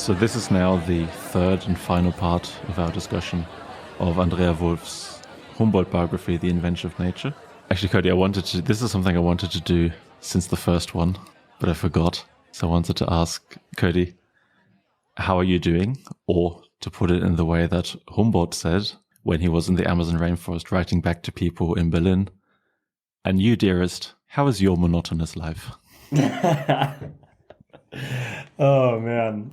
So this is now the third and final part of our discussion of Andrea Wulf's Humboldt biography, The Invention of Nature. Actually, Cody, this is something I wanted to do since the first one, but I forgot. So I wanted to ask Cody, how are you doing? Or to put it in the way that Humboldt said when he was in the Amazon rainforest writing back to people in Berlin, and you, dearest, how is your monotonous life? Oh man.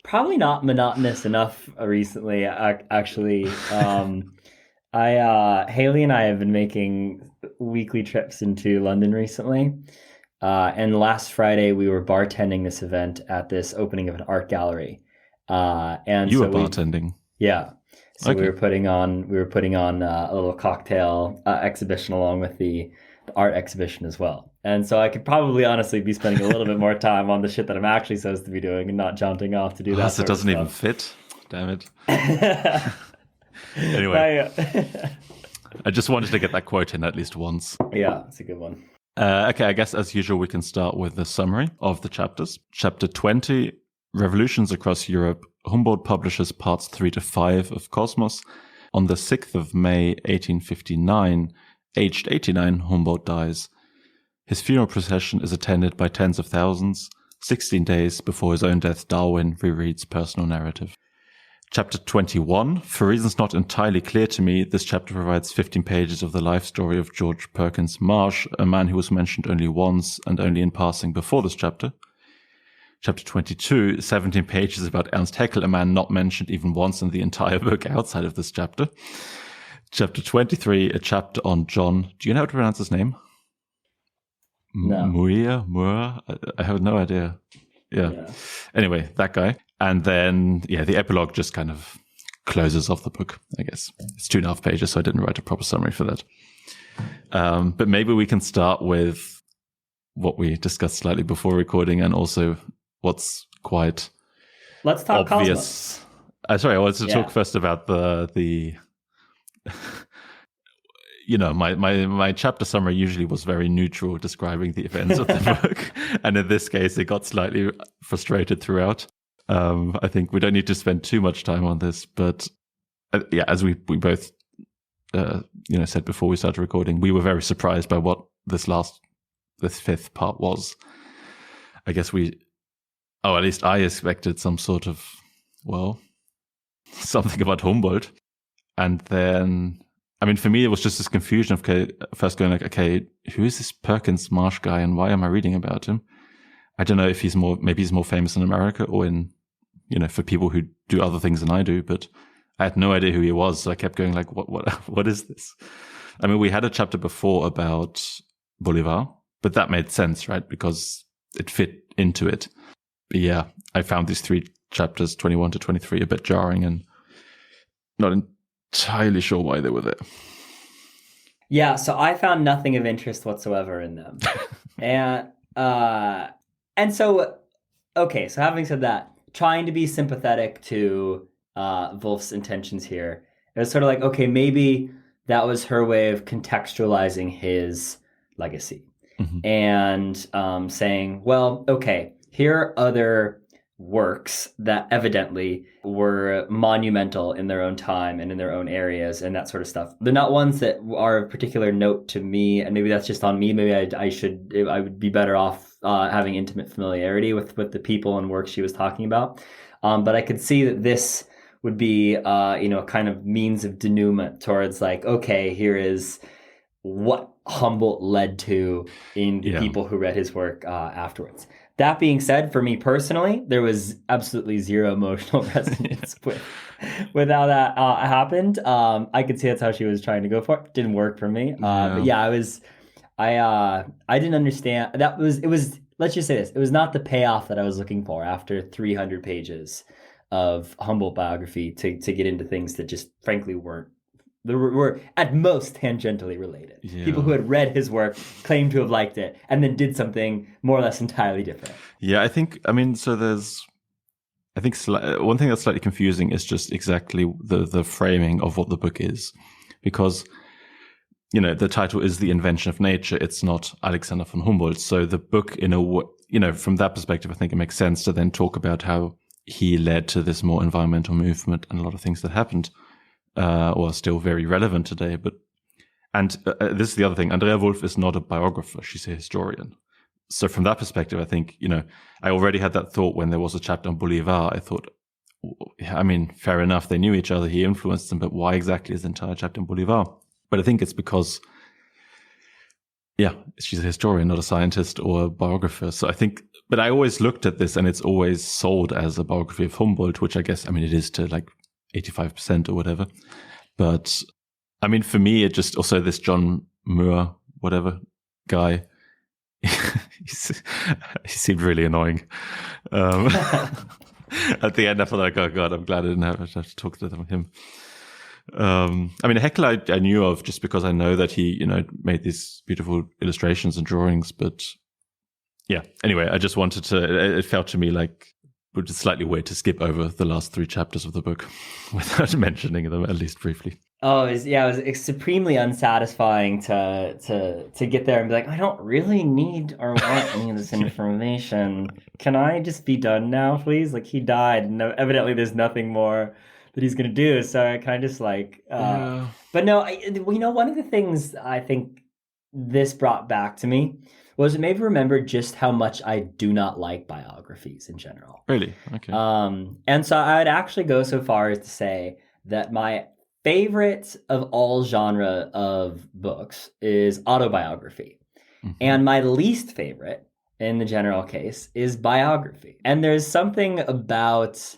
Probably not monotonous enough recently, actually. Haley and I have been making weekly trips into London recently. And last Friday we were bartending this event at this opening of an art gallery. And you were bartending. Yeah. So okay. we were putting on a little cocktail exhibition along with the art exhibition as well. And so I could probably honestly be spending a little bit more time on the shit that I'm actually supposed to be doing and not jaunting off to do that. So it doesn't even fit. Damn it. Anyway, I just wanted to get that quote in at least once. Yeah, it's a good one. Okay, I guess as usual, we can start with the summary of the chapters. Chapter 20, Revolutions Across Europe. Humboldt publishes parts 3 to 5 of Cosmos. On the 6th of May, 1859, aged 89, Humboldt dies. His funeral procession is attended by tens of thousands. 16 days before his own death, Darwin rereads personal narrative. Chapter 21. For reasons not entirely clear to me, this chapter provides 15 pages of the life story of George Perkins Marsh, a man who was mentioned only once and only in passing before this chapter. Chapter 22, 17 pages about Ernst Haeckel, a man not mentioned even once in the entire book outside of this chapter. Chapter 23, a chapter on John. Do you know how to pronounce his name? No. Muir? I have no idea. Yeah. Anyway, that guy. And then, the epilogue just kind of closes off the book, I guess. It's 2.5 pages, so I didn't write a proper summary for that. But maybe we can start with what we discussed slightly before recording and also what's quite Let's talk obvious. Cosmos. I wanted to talk first about the my chapter summary usually was very neutral, describing the events of the book. And in this case, it got slightly frustrated throughout. I think we don't need to spend too much time on this, but as we both, said before we started recording, we were very surprised by what this fifth part was. I guess at least I expected some sort of, something about Humboldt. And then, for me, it was just this confusion of first going who is this Perkins Marsh guy and why am I reading about him? I don't know if maybe he's more famous in America or in, for people who do other things than I do, but I had no idea who he was. So I kept going what is this? We had a chapter before about Bolivar, but that made sense, right? Because it fit into it. But I found these 3 chapters, 21 to 23, a bit jarring and not entirely sure why they were there. Yeah, so I found nothing of interest whatsoever in them. And so having said that, trying to be sympathetic to Wulf's intentions here, it was sort of maybe that was her way of contextualizing his legacy. Mm-hmm. And saying, here are other works that evidently were monumental in their own time and in their own areas and that sort of stuff. They're not ones that are of particular note to me, and maybe that's just on me. Maybe I would be better off having intimate familiarity with the people and works she was talking about. But I could see that this would be a kind of means of denouement towards here is what Humboldt led to in the people who read his work afterwards. That being said, for me personally, there was absolutely zero emotional resonance with how that happened. I could see that's how she was trying to go for it. Didn't work for me. But I didn't understand. Let's just say this. It was not the payoff that I was looking for after 300 pages of Humboldt biography to get into things that just frankly were at most tangentially related. Yeah. People who had read his work claimed to have liked it and then did something more or less entirely different. Yeah, I think, so there's, one thing that's slightly confusing is just exactly the framing of what the book is. Because, the title is The Invention of Nature. It's not Alexander von Humboldt. So the book, from that perspective, I think it makes sense to then talk about how he led to this more environmental movement, and a lot of things that happened or are still very relevant today. And this is the other thing. Andrea Wulf is not a biographer. She's a historian. So from that perspective, I think, I already had that thought when there was a chapter on Bolivar. I thought, I mean, fair enough. They knew each other. He influenced them. But why exactly is the entire chapter on Bolivar? But I think it's because, she's a historian, not a scientist or a biographer. So I think, but I always looked at this and it's always sold as a biography of Humboldt, which I guess, I mean, it is to like 85% or whatever. But I mean, for me, it just also this John Muir, whatever guy, he seemed really annoying. At the end, I felt like, oh God, I'm glad I didn't have to talk to him. I mean, Heckler I knew of just because I know that he, made these beautiful illustrations and drawings. But yeah, anyway, I just wanted to, it felt to me like it was slightly weird to skip over the last 3 chapters of the book without mentioning them, at least briefly. Oh, it was supremely unsatisfying to get there and be like, I don't really need or want any of this information. Can I just be done now, please? Like, he died, and evidently there's nothing more that he's going to do. So I kind of just like, but no, one of the things I think this brought back to me was it made me remember just how much I do not like biographies in general. Really? Okay. And so I would actually go so far as to say that my favorite of all genre of books is autobiography. Mm-hmm. And my least favorite, in the general case, is biography. And there's something about...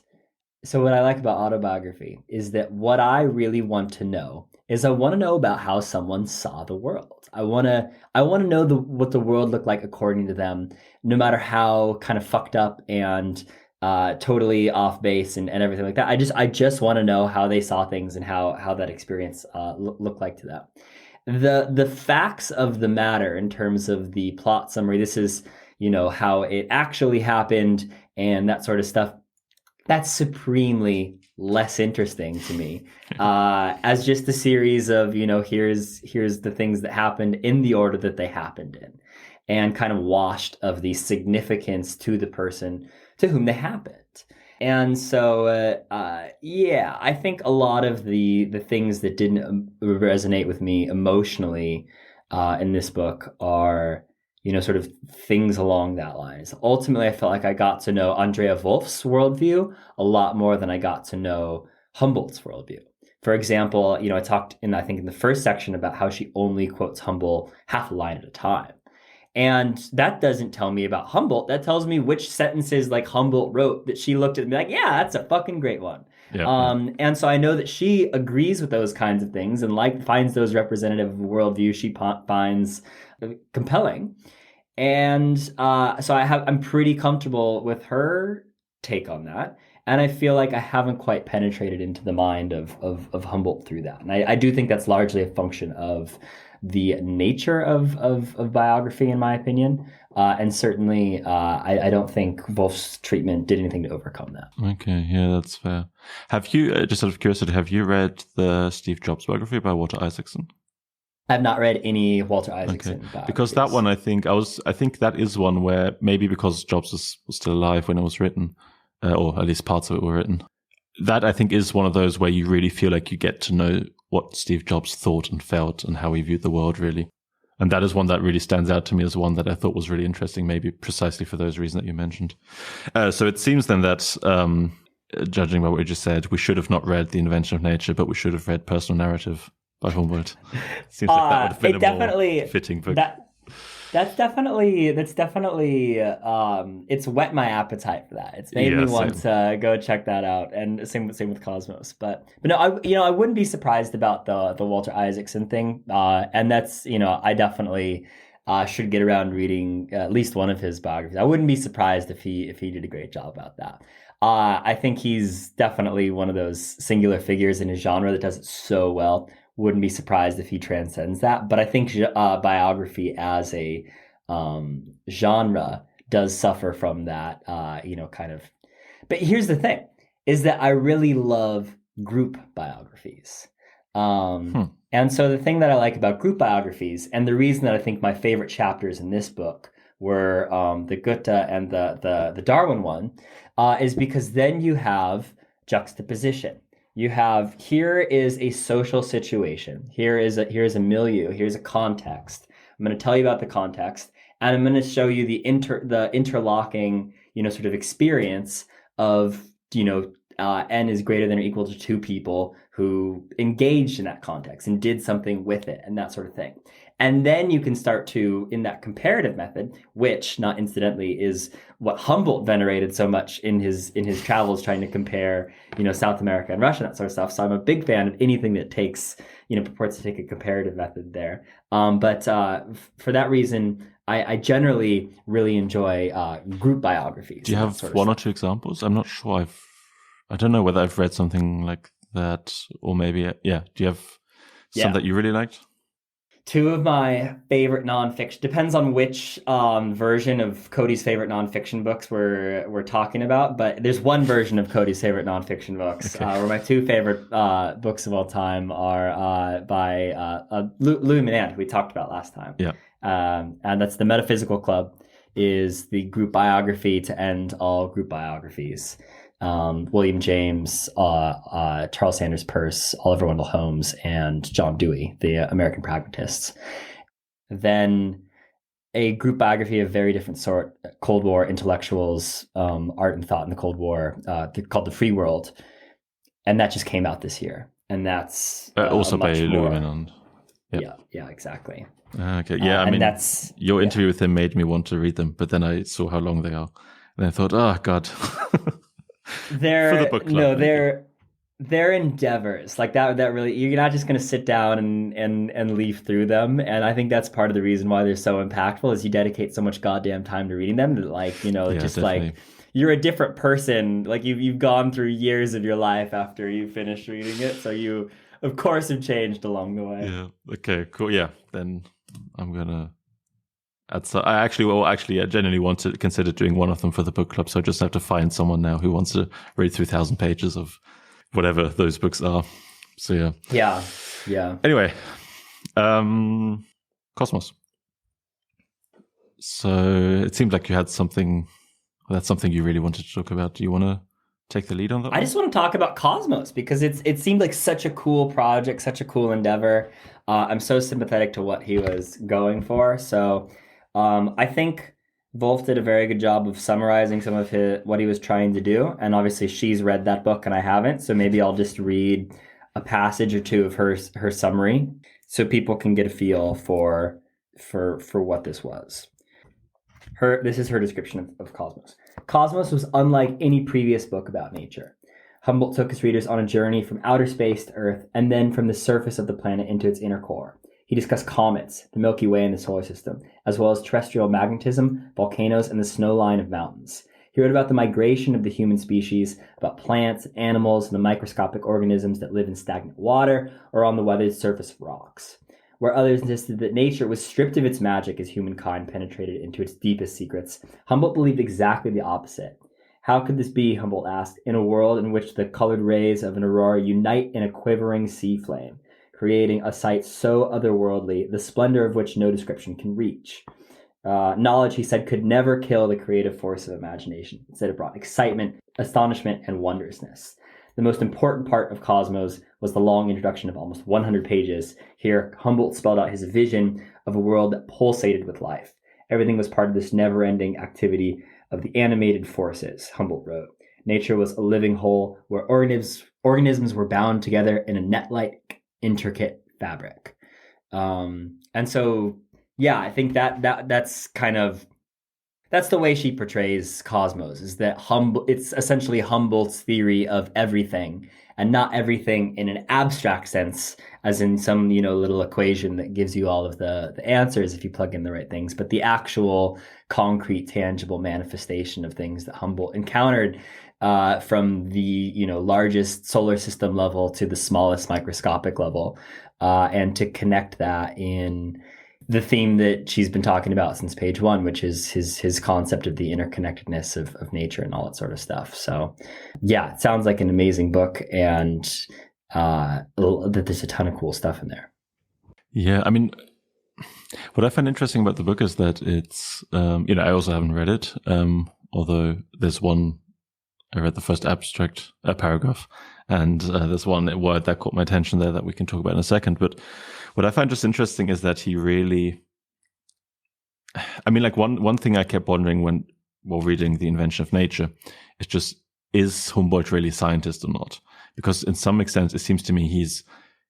So what I like about autobiography is that what I really want to know is I want to know about how someone saw the world. I want to know what the world looked like according to them, no matter how kind of fucked up and totally off base and everything like that. I just want to know how they saw things and how that experience looked like to them. The facts of the matter in terms of the plot summary, this is, how it actually happened and that sort of stuff. That's supremely less interesting to me as just a series of, here's the things that happened in the order that they happened in, and kind of washed of the significance to the person to whom they happened. And so, I think a lot of the things that didn't resonate with me emotionally in this book are, sort of things along that lines. Ultimately, I felt like I got to know Andrea Wulf's worldview a lot more than I got to know Humboldt's worldview. For example, I talked in the first section about how she only quotes Humboldt half a line at a time. And that doesn't tell me about Humboldt. That tells me which sentences like Humboldt wrote that she looked at and be like, yeah, that's a fucking great one. Yeah. And so I know that she agrees with those kinds of things and finds those representative of worldview she finds compelling. And so I'm pretty comfortable with her take on that. And I feel like I haven't quite penetrated into the mind of Humboldt through that. And I do think that's largely a function of the nature of biography, in my opinion. And certainly, I don't think Wolf's treatment did anything to overcome that. Okay, yeah, that's fair. Have you, just out of curiosity, have you read the Steve Jobs biography by Walter Isaacson? I've not read any Walter Isaacson biographies. Because that one, I think that is one where maybe because Jobs was still alive when it was written, or at least parts of it were written. That I think is one of those where you really feel like you get to know what Steve Jobs thought and felt and how he viewed the world, really. And that is one that really stands out to me as one that I thought was really interesting, maybe precisely for those reasons that you mentioned. So it seems then that, judging by what you just said, we should have not read The Invention of Nature, but we should have read Personal Narrative by Humboldt. Seems like that would have been a more fitting book. That's definitely it's whet my appetite for that. It's made me want to go check that out, and same with Cosmos. But no, I wouldn't be surprised about the Walter Isaacson thing, and that's I definitely should get around reading at least one of his biographies. I wouldn't be surprised if he did a great job about that. I think he's definitely one of those singular figures in his genre that does it so well. Wouldn't be surprised if he transcends that. But I think biography as a genre does suffer from that, kind of. But here's the thing, is that I really love group biographies. And so the thing that I like about group biographies, and the reason that I think my favorite chapters in this book were the Goethe and the Darwin one, is because then you have juxtaposition. You have, here is a social situation. Here's a milieu. Here's a context. I'm going to tell you about the context, and I'm going to show you the interlocking, sort of experience of, n is greater than or equal to 2 people who engaged in that context and did something with it and that sort of thing. And then you can start to, in that comparative method, which, not incidentally, is what Humboldt venerated so much in his travels, trying to compare, South America and Russia, that sort of stuff. So I'm a big fan of anything that takes, purports to take a comparative method there. But for that reason, I generally really enjoy group biographies. Do you have one or two examples? I'm not sure. I don't know whether I've read something like that, or maybe, yeah. Do you have some that you really liked? 2 of my favorite nonfiction, depends on which version of Cody's favorite nonfiction books we're talking about, but there's one version of Cody's favorite nonfiction books, okay, where my 2 favorite books of all time are by Louis Menand, who we talked about last time. Yeah. And that's The Metaphysical Club, is the group biography to end all group biographies. William James, Charles Sanders Peirce, Oliver Wendell Holmes, and John Dewey, the American pragmatists. Then a group biography of very different sort, Cold War intellectuals, art and thought in the Cold War, called The Free World. And that just came out this year. And that's also by Louis Menand. Yep. Yeah, exactly. Okay, yeah, I mean, that's, your interview with him made me want to read them, but then I saw how long they are, and I thought, oh, God. They're endeavors like that really, you're not just going to sit down and leaf through them. And I think that's part of the reason why they're so impactful, is you dedicate so much goddamn time to reading them that, just definitely. Like you're a different person. Like you've gone through years of your life after you finish reading it, so you of course have changed along the way. Yeah, okay, cool. Yeah, then I'm gonna I genuinely want to consider doing one of them for the book club, so I just have to find someone now who wants to read through 1,000 pages of whatever those books are. So yeah. Anyway, Cosmos. So it seemed like you had something. That's something you really wanted to talk about. Do you want to take the lead on that? I just want to talk about Cosmos because it seemed like such a cool project, such a cool endeavor. I'm so sympathetic to what he was going for. So. I think Wulf did a very good job of summarizing some of what he was trying to do. And obviously she's read that book and I haven't. So maybe I'll just read a passage or 2 of her summary so people can get a feel for what this was. This is her description of Cosmos. Cosmos was unlike any previous book about nature. Humboldt took his readers on a journey from outer space to Earth and then from the surface of the planet into its inner core. He discussed comets, the Milky Way and the solar system, as well as terrestrial magnetism, volcanoes, and the snow line of mountains. He wrote about the migration of the human species, about plants, animals, and the microscopic organisms that live in stagnant water or on the weathered surface of rocks. Where others insisted that nature was stripped of its magic as humankind penetrated into its deepest secrets, Humboldt believed exactly the opposite. How could this be, Humboldt asked, in a world in which the colored rays of an aurora unite in a quivering sea flame, creating a sight so otherworldly, the splendor of which no description can reach? Knowledge, he said, could never kill the creative force of imagination. Instead, it brought excitement, astonishment, and wondrousness. The most important part of Cosmos was the long introduction of almost 100 pages. Here, Humboldt spelled out his vision of a world that pulsated with life. Everything was part of this never-ending activity of the animated forces, Humboldt wrote. Nature was a living whole where organisms were bound together in a net-like intricate fabric. And so, yeah, I think that's the way she portrays Cosmos, is that it's essentially Humboldt's theory of everything, and not everything in an abstract sense, as in some, little equation that gives you all of the answers if you plug in the right things, but the actual concrete, tangible manifestation of things that Humboldt encountered from the, largest solar system level to the smallest microscopic level, and to connect that in the theme that she's been talking about since page 1, which is his concept of the interconnectedness of nature and all that sort of stuff. So yeah, it sounds like an amazing book, and that there's a ton of cool stuff in there. Yeah, I mean, what I find interesting about the book is that it's, I also haven't read it, although there's one, I read the first abstract paragraph, and there's one word that caught my attention there that we can talk about in a second. But what I find just interesting is that he really, one thing I kept wondering while reading The Invention of Nature is just, is Humboldt really a scientist or not? Because in some extent, it seems to me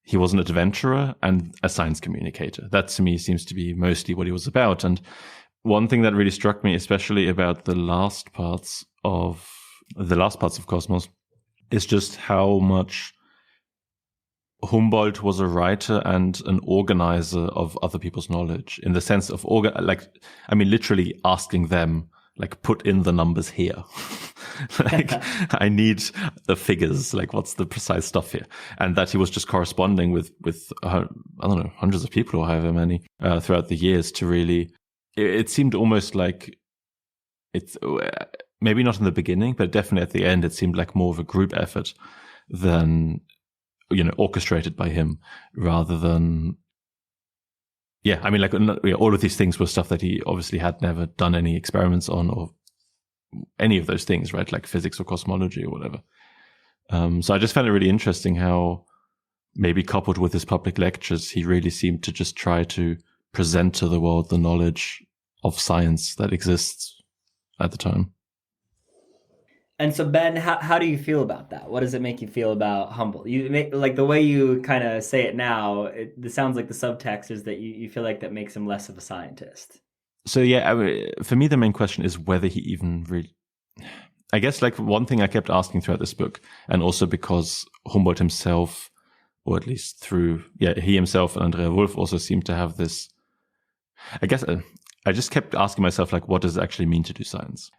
he was an adventurer and a science communicator. That to me seems to be mostly what he was about. And one thing that really struck me, especially about the last parts of Cosmos, is just how much Humboldt was a writer and an organizer of other people's knowledge, in the sense of literally asking them, like, put in the numbers here. Like, I need the figures, like, what's the precise stuff here? And that he was just corresponding with I don't know, hundreds of people or however many throughout the years to really, it seemed almost like it's maybe not in the beginning, but definitely at the end, it seemed like more of a group effort than, orchestrated by him, rather than, all of these things were stuff that he obviously had never done any experiments on, or any of those things, right? Like physics or cosmology or whatever. So I just found it really interesting how, maybe coupled with his public lectures, he really seemed to just try to present to the world the knowledge of science that exists at the time. And so, Ben, how do you feel about that? What does it make you feel about Humboldt? Like the way you kind of say it now, it sounds like the subtext is that you feel like that makes him less of a scientist. So for me, the main question is whether he even really, I guess, like, one thing I kept asking throughout this book, and also because Humboldt himself, or at least he himself and Andrea Wulf also seemed to have this, I guess, I just kept asking myself, like, what does it actually mean to do science?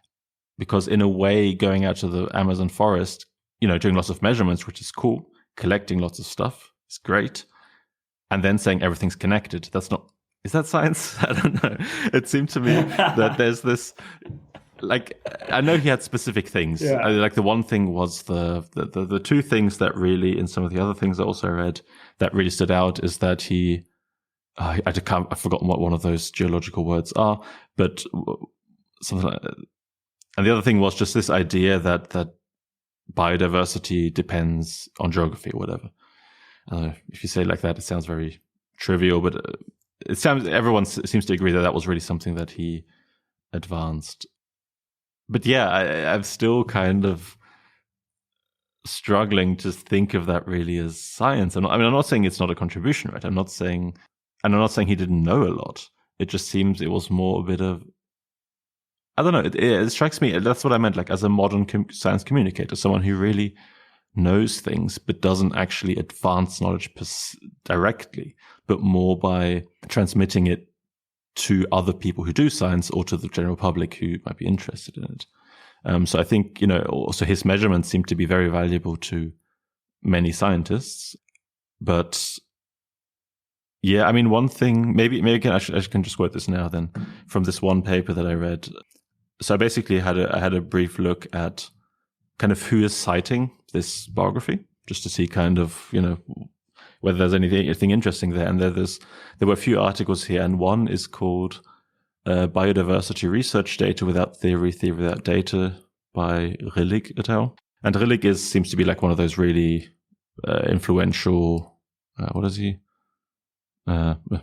Because in a way, going out to the Amazon forest, doing lots of measurements, which is cool, collecting lots of stuff is great, and then saying everything's connected, is that science? I don't know. It seemed to me that there's this, like, I know he had specific things. Yeah. Like the one thing was the two things that really, in some of the other things I also read, that really stood out is that he, I've forgotten what one of those geological words are, but something like that. And the other thing was just this idea that biodiversity depends on geography or whatever. If you say it like that, it sounds very trivial, but everyone seems to agree that was really something that he advanced. But I'm still kind of struggling to think of that really as science. I'm not saying it's not a contribution, right? I'm not saying he didn't know a lot. It just seems it was more a bit of, I don't know. It strikes me, that's what I meant, like, as a modern science communicator, someone who really knows things but doesn't actually advance knowledge directly, but more by transmitting it to other people who do science, or to the general public who might be interested in it. So I think, also his measurements seem to be very valuable to many scientists. But one thing, maybe I can just quote this now then, from this one paper that I read. So I basically had a brief look at kind of who is citing this biography, just to see kind of, whether there's anything interesting there. And there were a few articles here, and one is called Biodiversity Research Data Without Theory, Theory Without Data by Rillig et al. And Rillig seems to be like one of those really influential, what is he?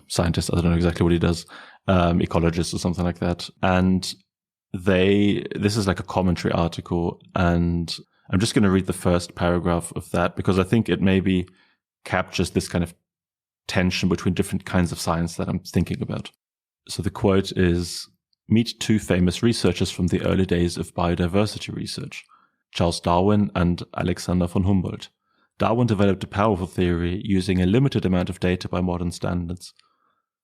Scientist, I don't know exactly what he does, ecologist or something like that. And this is like a commentary article, and I'm just going to read the first paragraph of that, because I think it maybe captures this kind of tension between different kinds of science that I'm thinking about. So the quote is, "Meet two famous researchers from the early days of biodiversity research, Charles Darwin and Alexander von Humboldt. Darwin developed a powerful theory using a limited amount of data by modern standards.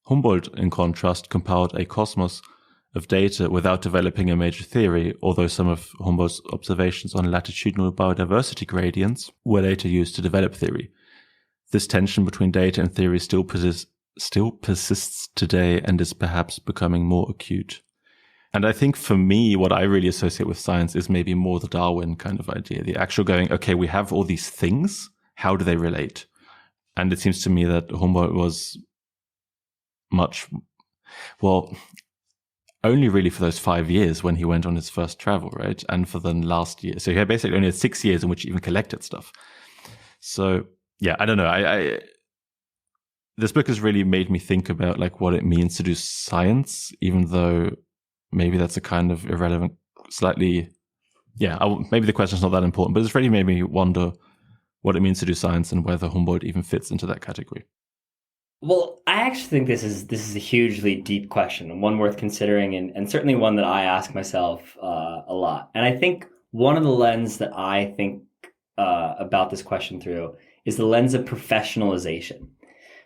Humboldt, in contrast, compiled a cosmos of data without developing a major theory, although some of Humboldt's observations on latitudinal biodiversity gradients were later used to develop theory. This tension between data and theory still persists today and is perhaps becoming more acute." And I think for me, what I really associate with science is maybe more the Darwin kind of idea, the actual going, okay, we have all these things, how do they relate? And it seems to me that Humboldt was much. Well, only really for those 5 years when he went on his first travel, right? And for the last year. So he had basically only had 6 years in which he even collected stuff. So yeah, I don't know. This book has really made me think about like what it means to do science, even though maybe that's a kind of irrelevant, slightly, maybe the question's not that important, but it's really made me wonder what it means to do science and whether Humboldt even fits into that category. Well, I actually think this is a hugely deep question, and one worth considering, and certainly one that I ask myself a lot. And I think one of the lens that I think about this question through is the lens of professionalization.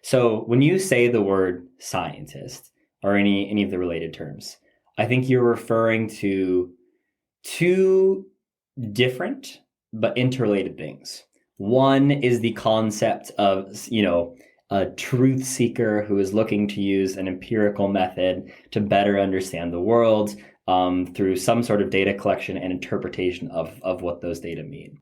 So when you say the word scientist or any of the related terms, I think you're referring to two different but interrelated things. One is the concept of, a truth seeker who is looking to use an empirical method to better understand the world through some sort of data collection and interpretation of what those data mean.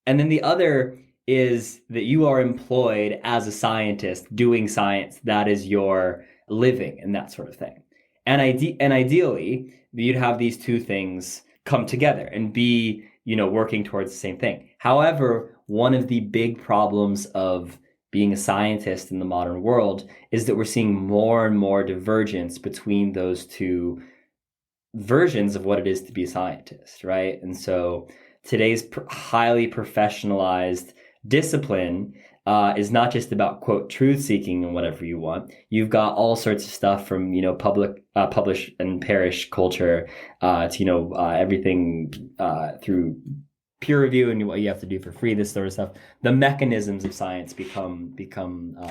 And then the other is that you are employed as a scientist doing science. That is your living and that sort of thing. And ideally, you'd have these two things come together and be, working towards the same thing. However, one of the big problems of being a scientist in the modern world is that we're seeing more and more divergence between those two versions of what it is to be a scientist, right? And so today's highly professionalized discipline is not just about, quote, truth seeking and whatever you want. You've got all sorts of stuff from, public publish and perish culture to, everything through peer review and what you have to do for free, this sort of stuff. The mechanisms of science become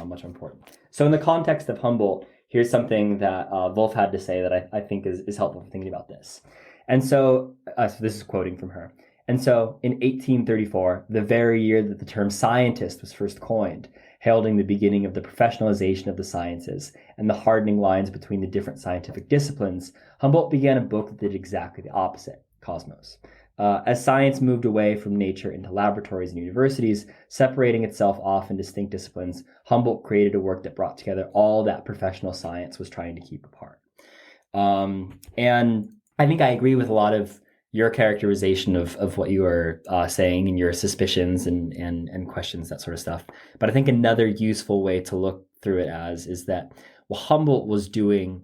much more important. So in the context of Humboldt, here's something that Wulf had to say that I think is helpful for thinking about this. And so this is quoting from her. And so in 1834, the very year that the term scientist was first coined, heralding the beginning of the professionalization of the sciences and the hardening lines between the different scientific disciplines, Humboldt began a book that did exactly the opposite, Cosmos. As science moved away from nature into laboratories and universities, separating itself off in distinct disciplines, Humboldt created a work that brought together all that professional science was trying to keep apart. And I think I agree with a lot of your characterization of what you were saying and your suspicions and questions, that sort of stuff. But I think another useful way to look through it is that what Humboldt was doing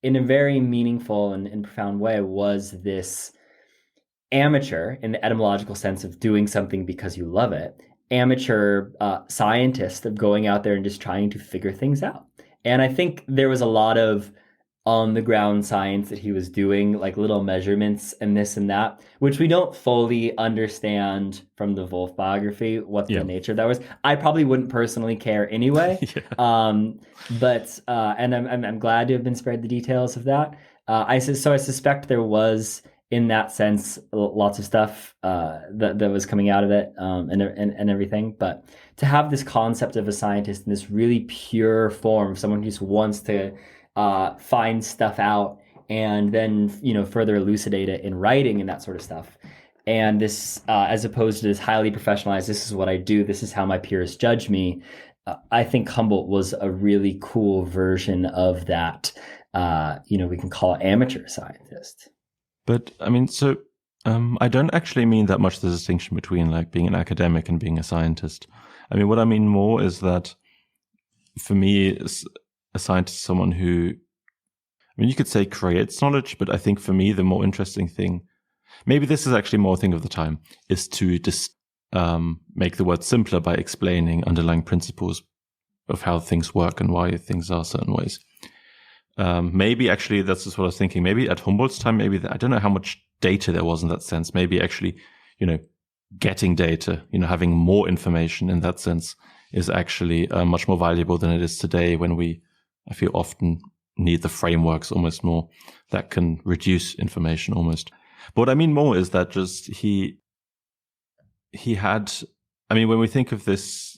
in a very meaningful and profound way was this amateur, in the etymological sense of doing something because you love it, amateur scientist of going out there and just trying to figure things out. And I think there was a lot of on-the-ground science that he was doing, like little measurements and this and that, which we don't fully understand from the Wulf biography, what the nature of that was. I probably wouldn't personally care anyway. But I'm glad to have been spared the details of that. I suspect there was, in that sense, lots of stuff that was coming out of it and everything. But to have this concept of a scientist in this really pure form, of someone who just wants to find stuff out and then further elucidate it in writing and that sort of stuff, and this as opposed to this highly professionalized, this is what I do, this is how my peers judge me. I think Humboldt was a really cool version of that. We can call it amateur scientist. But I mean, so I don't actually mean that much the distinction between like being an academic and being a scientist. I mean, what I mean more is that for me, a scientist is someone who, I mean, you could say creates knowledge, but I think for me, the more interesting thing, maybe this is actually more a thing of the time, is to just make the word simpler by explaining underlying principles of how things work and why things are certain ways. Maybe actually that's just what I was thinking. Maybe at Humboldt's time, I don't know how much data there was in that sense. Maybe actually, getting data, having more information in that sense is actually much more valuable than it is today, when I feel often need the frameworks almost more that can reduce information almost. But what I mean more is that just he had, I mean, when we think of this,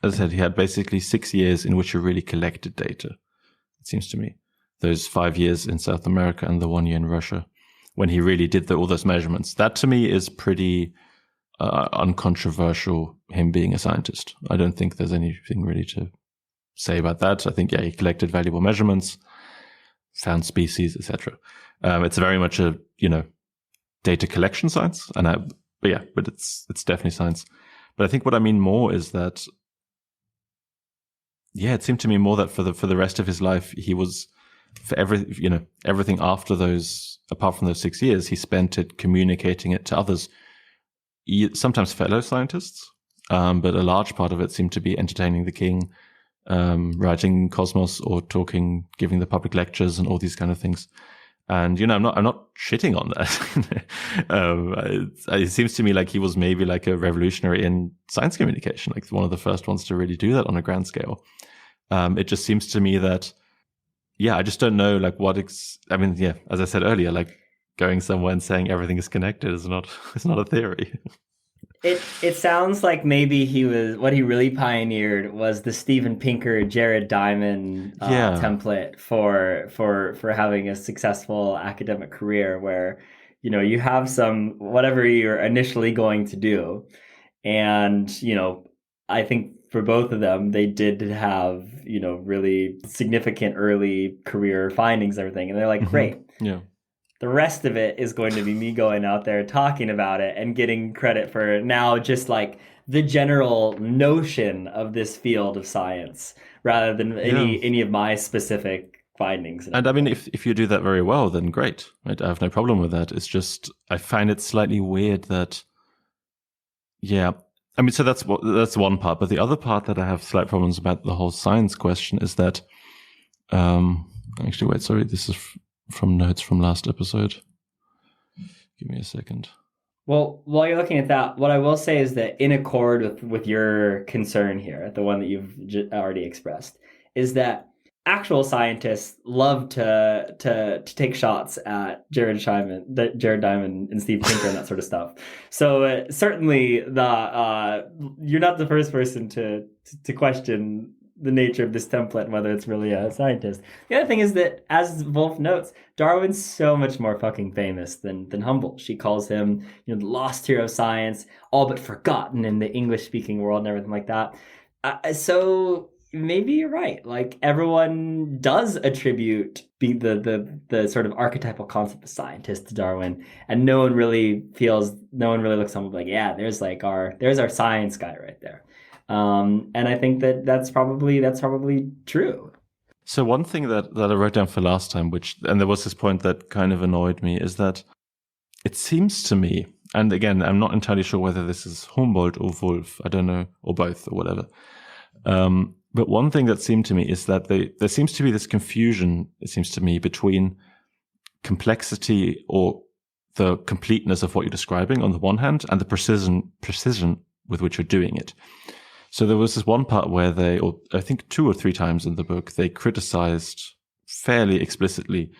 as I said, he had basically 6 years in which he really collected data, it seems to me. Those 5 years in South America and the 1 year in Russia, when he really did all those measurements. That to me is pretty uncontroversial, him being a scientist. I don't think there's anything really to say about that. I think, yeah, he collected valuable measurements, found species, etc. It's very much a, data collection science, but it's definitely science. But I think what I mean more is that, it seemed to me more that for the rest of his life, he was, for everything after those, apart from those 6 years, he spent it communicating it to others, sometimes fellow scientists, but a large part of it seemed to be entertaining the king, writing Cosmos or giving the public lectures and all these kind of things. And, I'm not shitting on that. It seems to me like he was maybe like a revolutionary in science communication, like one of the first ones to really do that on a grand scale. It just seems to me that, I just don't know, like as I said earlier, like going somewhere and saying everything is connected is not a theory. It sounds like maybe what he really pioneered was the Steven Pinker, Jared Diamond template for having a successful academic career, where you have some whatever you're initially going to do, and I think for both of them they did have really significant early career findings and everything, and they're like, great, the rest of it is going to be me going out there talking about it and getting credit for now just like the general notion of this field of science rather than any of my specific findings. And I mean, if you do that very well, then great. Right? I have no problem with that. It's just, I find it slightly weird that, I mean, so that's one part. But the other part that I have slight problems about the whole science question is that, actually, wait, sorry, this is from notes from last episode. Give me a second. Well, while you're looking at that, what I will say is that in accord with your concern here, the one that you've already expressed, is that actual scientists love to take shots at Jared Diamond and Steve Pinker and that sort of stuff. So certainly you're not the first person to question the nature of this template and whether it's really a scientist. The other thing is that, as Wulf notes, Darwin's so much more fucking famous than Humboldt. She calls him, the lost hero of science, all but forgotten in the English-speaking world and everything like that. So maybe you're right. Like, everyone does attribute the sort of archetypal concept of scientist to Darwin, and no one really looks on like, there's our science guy right there. And I think that's probably true. So one thing that I wrote down for last time, and there was this point that kind of annoyed me, is that it seems to me, and again, I'm not entirely sure whether this is Humboldt or Wulf, I don't know, or both or whatever. But one thing that seemed to me is that there seems to be this confusion, it seems to me, between complexity or the completeness of what you're describing on the one hand, and the precision with which you're doing it. So there was this one part where I think 2 or 3 times in the book, they criticized fairly explicitly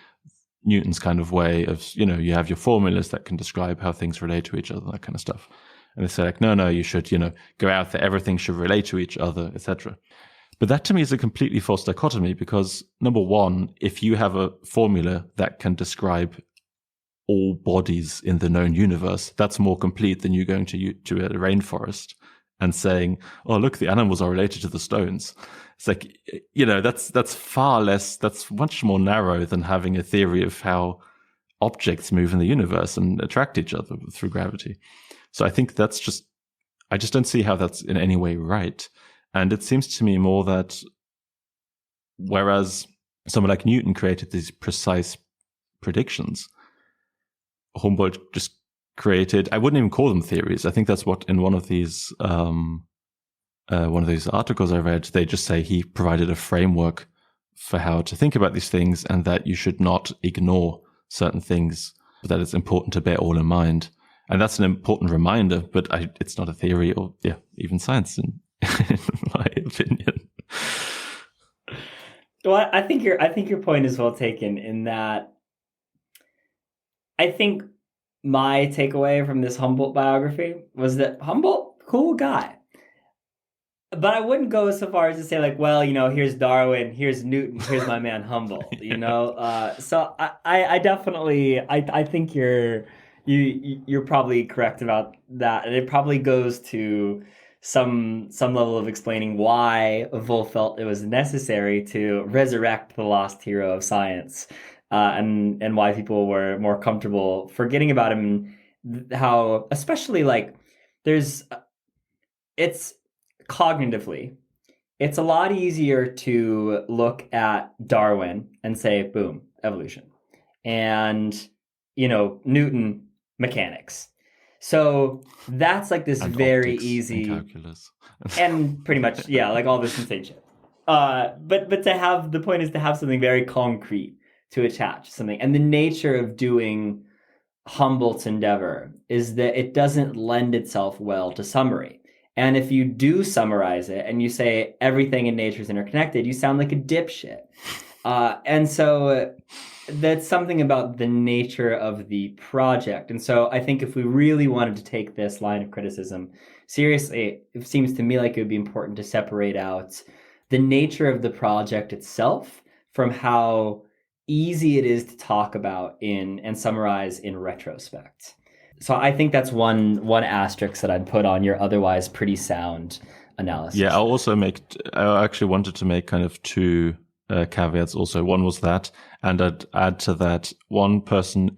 Newton's kind of way of, you have your formulas that can describe how things relate to each other, that kind of stuff. And they say like, no, you should, go out there, everything should relate to each other, etc. But that to me is a completely false dichotomy, because number one, if you have a formula that can describe all bodies in the known universe, that's more complete than you going to a rainforest and saying, oh, look, the animals are related to the stones. It's like, that's far less, that's much more narrow than having a theory of how objects move in the universe and attract each other through gravity. So I think I just don't see how that's in any way right. And it seems to me more that whereas someone like Newton created these precise predictions, Humboldt just created, I wouldn't even call them theories. I think that's what in one of these articles I read, they just say he provided a framework for how to think about these things, and that you should not ignore certain things, but that it's important to bear all in mind. And that's an important reminder, but it's not a theory or even science in my opinion. Well, I think your point is well taken, in that I think my takeaway from this Humboldt biography was that Humboldt, cool guy. But I wouldn't go so far as to say like, well, here's Darwin, here's Newton, here's my man Humboldt, So I definitely, I think you're probably correct about that. And it probably goes to some level of explaining why Wulf felt it was necessary to resurrect the lost hero of science, and why people were more comfortable forgetting about him. How, especially like, it's cognitively, it's a lot easier to look at Darwin and say, boom, evolution, and Newton, mechanics. So that's like this And very optics easy and calculus. and pretty much, yeah, like all this insane shit. But to have, the point is to have something very concrete to attach something. And the nature of doing Humboldt's endeavor is that it doesn't lend itself well to summary. And if you do summarize it and you say everything in nature is interconnected, you sound like a dipshit. And so that's something about the nature of the project. And so I think if we really wanted to take this line of criticism seriously, it seems to me like it would be important to separate out the nature of the project itself from how easy it is to talk about and summarize in retrospect. So I think that's one asterisk that I'd put on your otherwise pretty sound analysis. Yeah, I actually wanted to make kind of two caveats also. One was that, and I'd add to that one person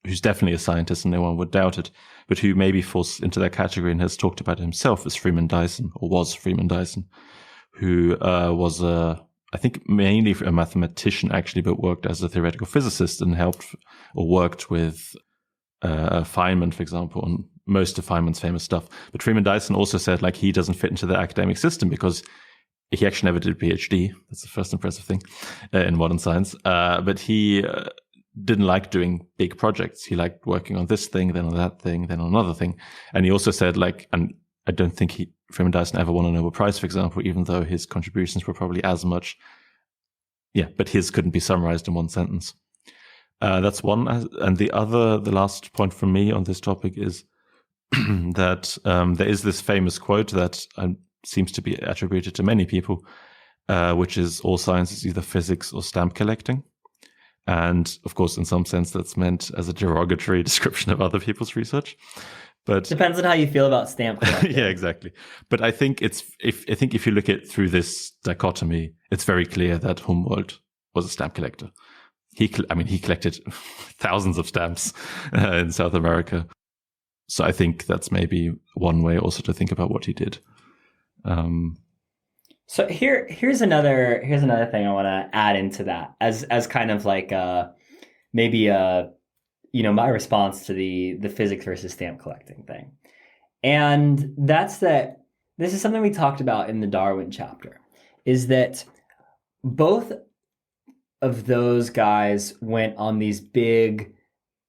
who's definitely a scientist and no one would doubt it, but who maybe falls into that category and has talked about himself as Freeman Dyson, or was Freeman Dyson, who was I think mainly a mathematician actually, but worked as a theoretical physicist and helped or worked with Feynman, for example, on most of Feynman's famous stuff. But Freeman Dyson also said like he doesn't fit into the academic system because he actually never did a PhD. That's the first impressive thing in modern science. But he didn't like doing big projects. He liked working on this thing, then on that thing, then on another thing. And he also said like, and I don't think Freeman Dyson ever won a Nobel Prize, for example, even though his contributions were probably as much. Yeah, but his couldn't be summarized in one sentence. That's one. And the last point from me on this topic is that there is this famous quote that seems to be attributed to many people, which is all science is either physics or stamp collecting. And of course, in some sense, that's meant as a derogatory description of other people's research. But depends on how you feel about stamp collecting. Yeah, exactly. But I think if you look at through this dichotomy, it's very clear that Humboldt was a stamp collector. He collected thousands of stamps in South America. So I think that's maybe one way also to think about what he did. So here's another thing I want to add into that as kind of like maybe my response to the physics versus stamp collecting thing. And that's that this is something we talked about in the Darwin chapter, is that both of those guys went on these big,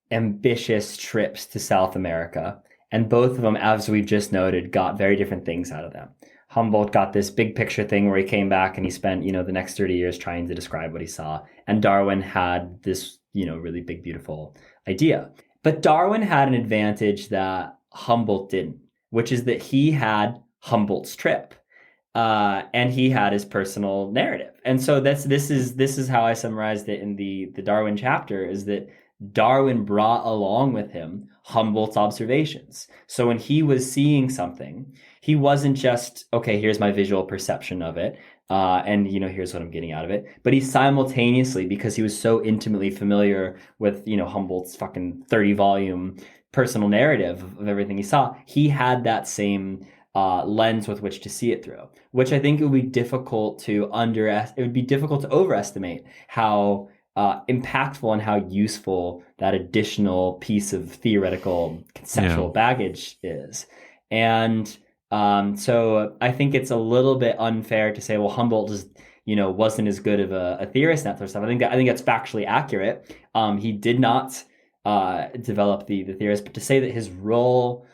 ambitious trips to South America. And both of them, as we've just noted, got very different things out of them. Humboldt got this big picture thing where he came back and he spent, the next 30 years trying to describe what he saw. And Darwin had this, really big, beautiful idea. But Darwin had an advantage that Humboldt didn't, which is that he had Humboldt's trip. And he had his personal narrative. And so this is how I summarized it in the Darwin chapter, is that Darwin brought along with him Humboldt's observations. So when he was seeing something, he wasn't just, okay, here's my visual perception of it, and here's what I'm getting out of it. But he simultaneously, because he was so intimately familiar with Humboldt's fucking 30-volume personal narrative of everything he saw, he had that same lens with which to see it through, which I think it would be difficult to overestimate how impactful and how useful that additional piece of theoretical conceptual baggage is. And so I think it's a little bit unfair to say, well, Humboldt just wasn't as good of a theorist and that sort of stuff. I think that's factually accurate. He did not develop the theorist, but to say that his role,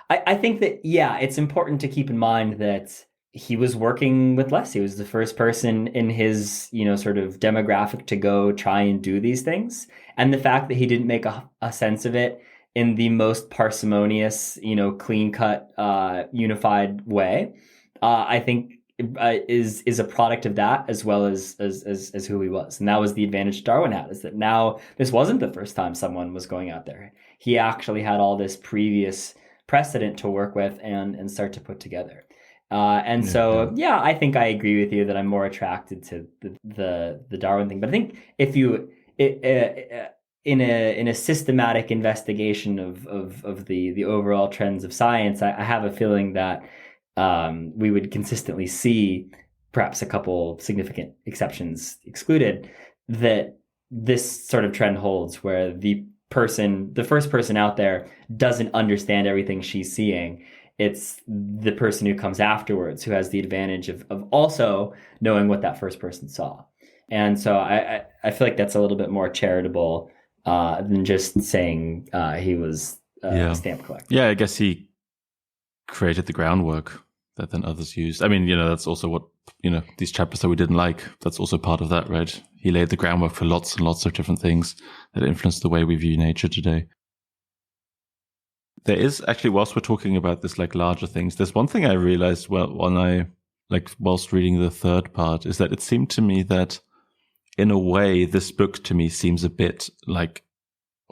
I think that, it's important to keep in mind that he was working with less. He was the first person in his, sort of demographic to go try and do these things. And the fact that he didn't make a sense of it in the most parsimonious, clean-cut, unified way, I think is a product of that, as well as who he was. And that was the advantage Darwin had, is that now this wasn't the first time someone was going out there. He actually had all this previous precedent to work with and start to put together. I think I agree with you that I'm more attracted to the Darwin thing. But I think if you in a systematic investigation of the overall trends of science, I have a feeling that we would consistently see, perhaps a couple significant exceptions excluded, that this sort of trend holds, where the first person out there doesn't understand everything she's seeing. It's the person who comes afterwards who has the advantage of also knowing what that first person saw. And so I feel like that's a little bit more charitable than just saying he was a stamp collector. Yeah, I guess he created the groundwork that then others used. I mean, that's also what, these chapters that we didn't like, that's also part of that, right? He laid the groundwork for lots and lots of different things that influence the way we view nature today. There is actually, whilst we're talking about this, like, larger things, there's one thing I realized whilst reading the third part, is that it seemed to me that in a way, this book to me seems a bit like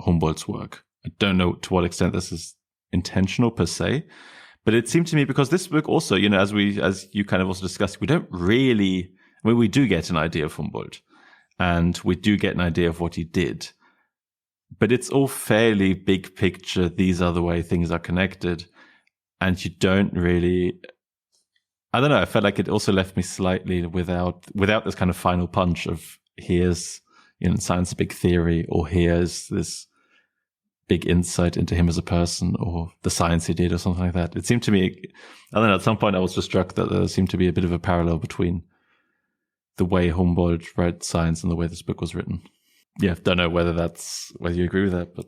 Humboldt's work. I don't know to what extent this is intentional per se, but it seemed to me, because this book also, as you kind of also discussed, we don't really, we do get an idea of Humboldt, and we do get an idea of what he did. But it's all fairly big picture. These are the way things are connected. And you don't really, I don't know, I felt like it also left me slightly without this kind of final punch of, here's, science, a big theory, or here's this big insight into him as a person, or the science he did, or something like that. It seemed to me, I don't know, at some point I was just struck that there seemed to be a bit of a parallel between the way Humboldt wrote science and the way this book was written. Yeah, don't know whether you agree with that, but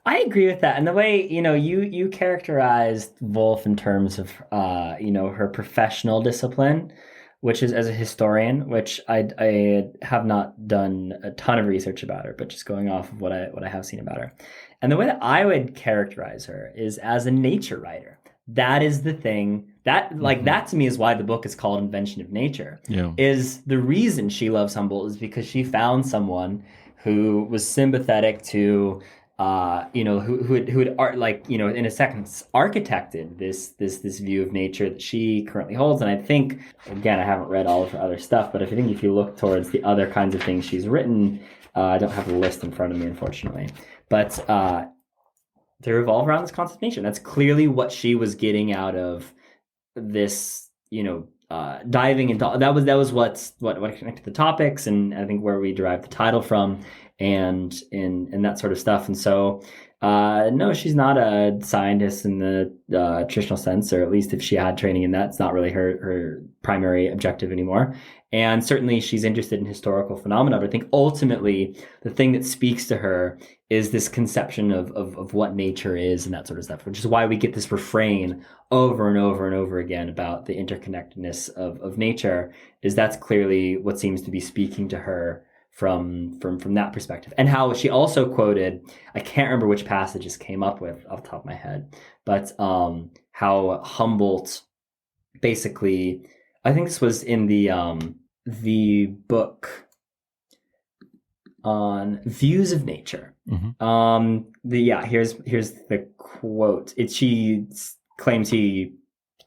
I agree with that. And the way, you characterized Wulf in terms of, her professional discipline, which is as a historian, which I have not done a ton of research about her, but just going off of what I have seen about her. And the way that I would characterize her is as a nature writer. That is the thing that, that to me is why the book is called Invention of Nature. Yeah. Is the reason she loves Humboldt is because she found someone who was sympathetic to, who had art, in a sense, architected this view of nature that she currently holds. And I think, again, I haven't read all of her other stuff, but if you look towards the other kinds of things she's written, I don't have the list in front of me, unfortunately, but they revolve around this concept of nature. That's clearly what she was getting out of this, diving into. That was what connected the topics, and I think where we derived the title from, and that sort of stuff. And so, no, she's not a scientist in the traditional sense, or at least if she had training in that, it's not really her primary objective anymore. And certainly she's interested in historical phenomena, but I think ultimately the thing that speaks to her is this conception of what nature is and that sort of stuff, which is why we get this refrain over and over and over again about the interconnectedness of nature. Is that's clearly what seems to be speaking to her from that perspective. And how she also quoted, I can't remember which passage this came up with off the top of my head, but how Humboldt basically, I think this was in the book on views of nature. Mm-hmm. Here's the quote. She claims he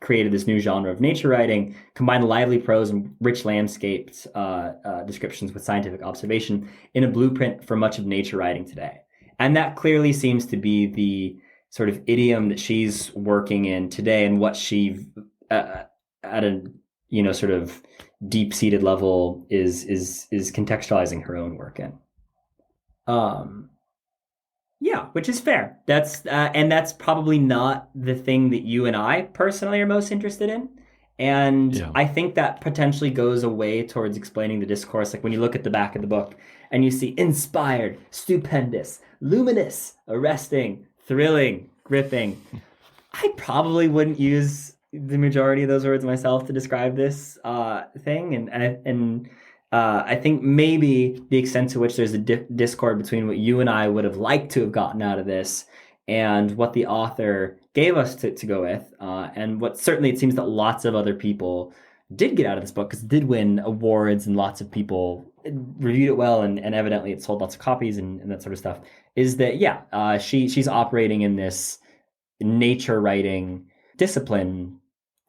created this new genre of nature writing, combined lively prose and rich landscapes descriptions with scientific observation in a blueprint for much of nature writing today. And that clearly seems to be the sort of idiom that she's working in today, and what she at a sort of deep-seated level is contextualizing her own work in. Which is fair. That's probably not the thing that you and I personally are most interested in. And I think that potentially goes away towards explaining the discourse. Like when you look at the back of the book and you see inspired, stupendous, luminous, arresting, thrilling, gripping. I probably wouldn't use the majority of those words myself to describe this thing. And I think maybe the extent to which there's a discord between what you and I would have liked to have gotten out of this and what the author gave us to go with, and what certainly it seems that lots of other people did get out of this book, because it did win awards and lots of people reviewed it well, and evidently it sold lots of copies and that sort of stuff, is that she's operating in this nature writing discipline,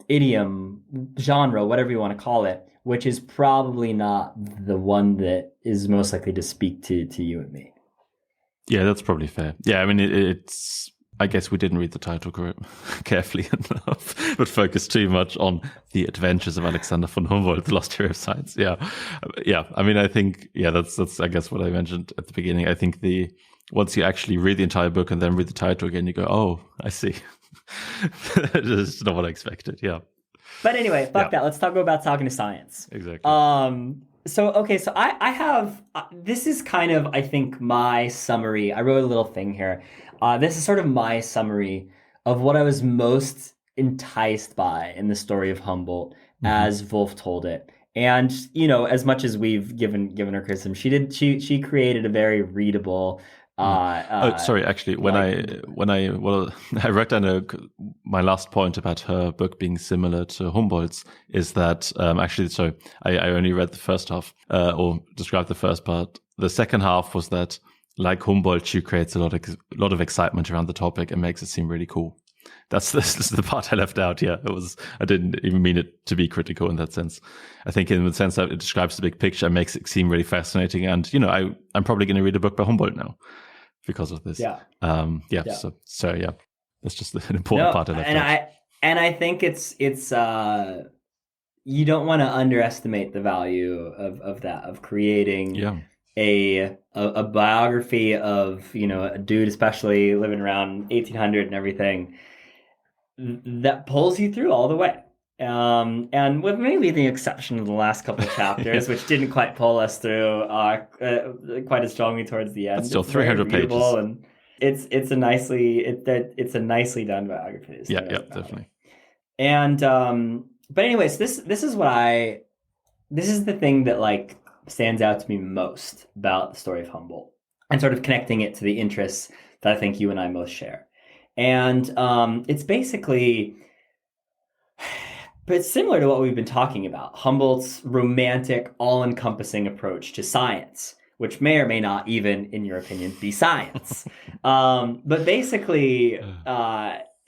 idiom, genre, whatever you want to call it, which is probably not the one that is most likely to speak to you and me. Yeah, that's probably fair. Yeah, I mean, it's. I guess we didn't read the title carefully enough, but focused too much on the adventures of Alexander von Humboldt, the lost hero of science. Yeah. I mean, I think, that's I guess what I mentioned at the beginning. I think once you actually read the entire book and then read the title again, you go, oh, I see. That's not what I expected. Yeah. But anyway, fuck that. Let's talk about talking to science. Exactly. So I have, this is kind of, I think, my summary. I wrote a little thing here. This is sort of my summary of what I was most enticed by in the story of Humboldt as Wulf told it. And, as much as we've given her criticism, she created a very readable, sorry. Actually, I wrote down my last point about her book being similar to Humboldt's is that I only read the first half or described the first part. The second half was that, like Humboldt, she creates a lot of excitement around the topic and makes it seem really cool. This is the part I left out. Yeah, I didn't even mean it to be critical in that sense. I think in the sense that it describes the big picture and makes it seem really fascinating. And I'm probably going to read a book by Humboldt now because of this. Yeah. So yeah, that's just an important part I left out. And I think it's you don't want to underestimate the value of that, of creating a biography of, a dude, especially living around 1800 and everything, that pulls you through all the way. And with maybe the exception of the last couple of chapters, which didn't quite pull us through quite as strongly towards the end. It's still 300 pages. And it's a nicely done biography. Yeah, definitely. And but anyways, this is the thing that stands out to me most about the story of Humboldt, and sort of connecting it to the interests that I think you and I most share. And it's basically, but it's similar to what we've been talking about, Humboldt's romantic, all-encompassing approach to science, which may or may not even, in your opinion, be science. But basically,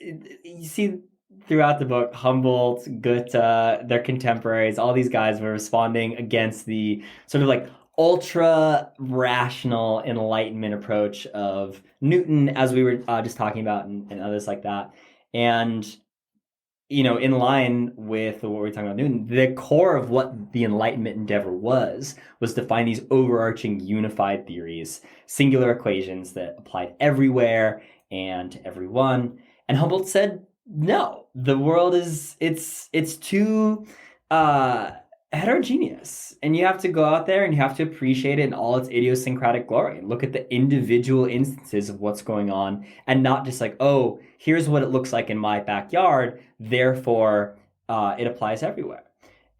you see throughout the book, Humboldt, Goethe, their contemporaries, all these guys were responding against the sort of ultra rational Enlightenment approach of Newton, as we were just talking about, and others like that. And, in line with what we were talking about Newton, the core of what the Enlightenment endeavor was to find these overarching unified theories, singular equations that applied everywhere and to everyone. And Humboldt said, no, the world it's too heterogeneous, and you have to go out there and you have to appreciate it in all its idiosyncratic glory and look at the individual instances of what's going on, and not just oh, here's what it looks like in my backyard, therefore it applies everywhere.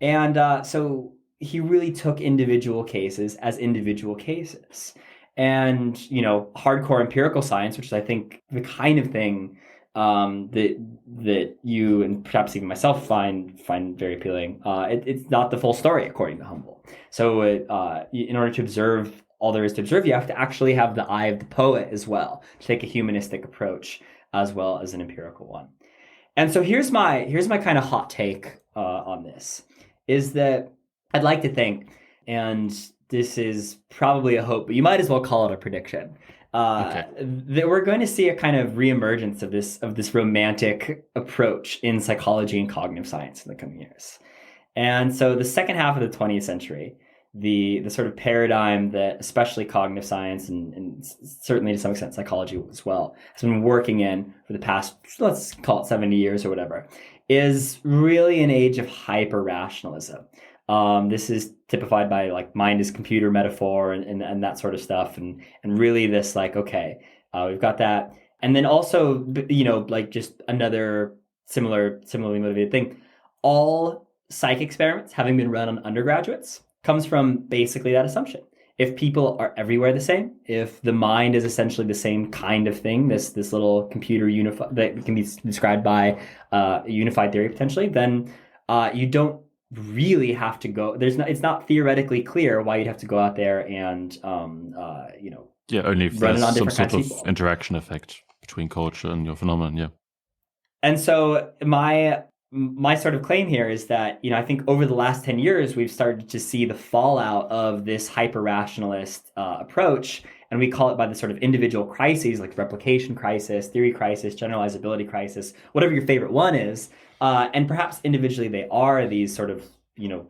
And so he really took individual cases as individual cases. And, hardcore empirical science, which is, I think, the kind of thing that you and perhaps even myself find very appealing. It's not the full story, according to Humboldt. So in order to observe all there is to observe, you have to actually have the eye of the poet as well, to take a humanistic approach as well as an empirical one. And so here's my kind of hot take on this, is that I'd like to think, and this is probably a hope, but you might as well call it a prediction, that we're going to see a kind of reemergence of this romantic approach in psychology and cognitive science in the coming years. And so the second half of the 20th century, the sort of paradigm that especially cognitive science and certainly to some extent psychology as well has been working in for the past, let's call it 70 years or whatever, is really an age of hyper-rationalism. This is typified by mind is computer metaphor and that sort of stuff. And really this we've got that. And then also, just another similarly motivated thing, all psych experiments having been run on undergraduates comes from basically that assumption. If people are everywhere the same, if the mind is essentially the same kind of thing, this little computer that can be described by a unified theory potentially, then you don't really have to go. It's not theoretically clear why you'd have to go out there and only if run it on there's some different sort kinds of of people. interaction effect between culture and your phenomenon. And so my sort of claim here is that, I think over the last 10 years, we've started to see the fallout of this hyper-rationalist approach. And we call it by the sort of individual crises, like replication crisis, theory crisis, generalizability crisis, whatever your favorite one is. And perhaps individually they are these sort of,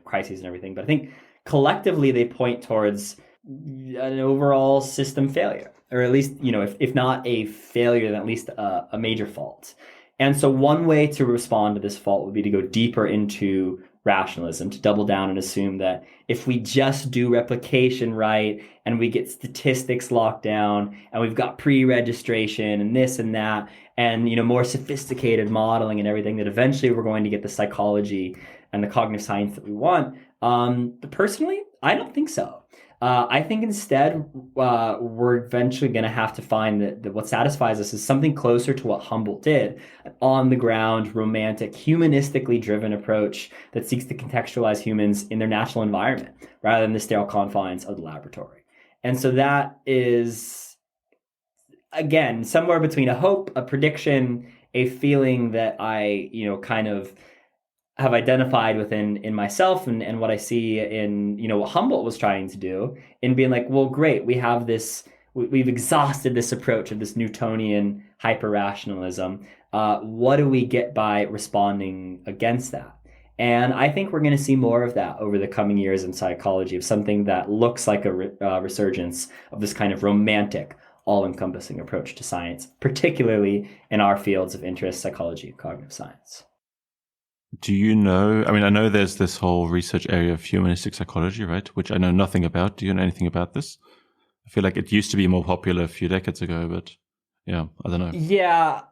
crises and everything. But I think collectively they point towards an overall system failure, or at least, if not a failure, then at least a major fault. And so one way to respond to this fault would be to go deeper into rationalism, to double down and assume that if we just do replication right and we get statistics locked down and we've got pre-registration and this and that and more sophisticated modeling and everything, that eventually we're going to get the psychology and the cognitive science that we want. But personally, I don't think so. I think instead we're eventually going to have to find that what satisfies us is something closer to what Humboldt did, an on-the-ground, romantic, humanistically driven approach that seeks to contextualize humans in their natural environment rather than the sterile confines of the laboratory. And so that is, again, somewhere between a hope, a prediction, a feeling that I, kind of have identified in myself and what I see in, what Humboldt was trying to do, in being like, well, great, we have this, we've exhausted this approach of this Newtonian hyper-rationalism. What do we get by responding against that? And I think we're going to see more of that over the coming years in psychology, of something that looks like a resurgence of this kind of romantic, all-encompassing approach to science, particularly in our fields of interest, psychology and cognitive science. Do you know, I know there's this whole research area of humanistic psychology, right? Which I know nothing about. Do you know anything about this? I feel like it used to be more popular a few decades ago, but yeah, I don't know. Yeah,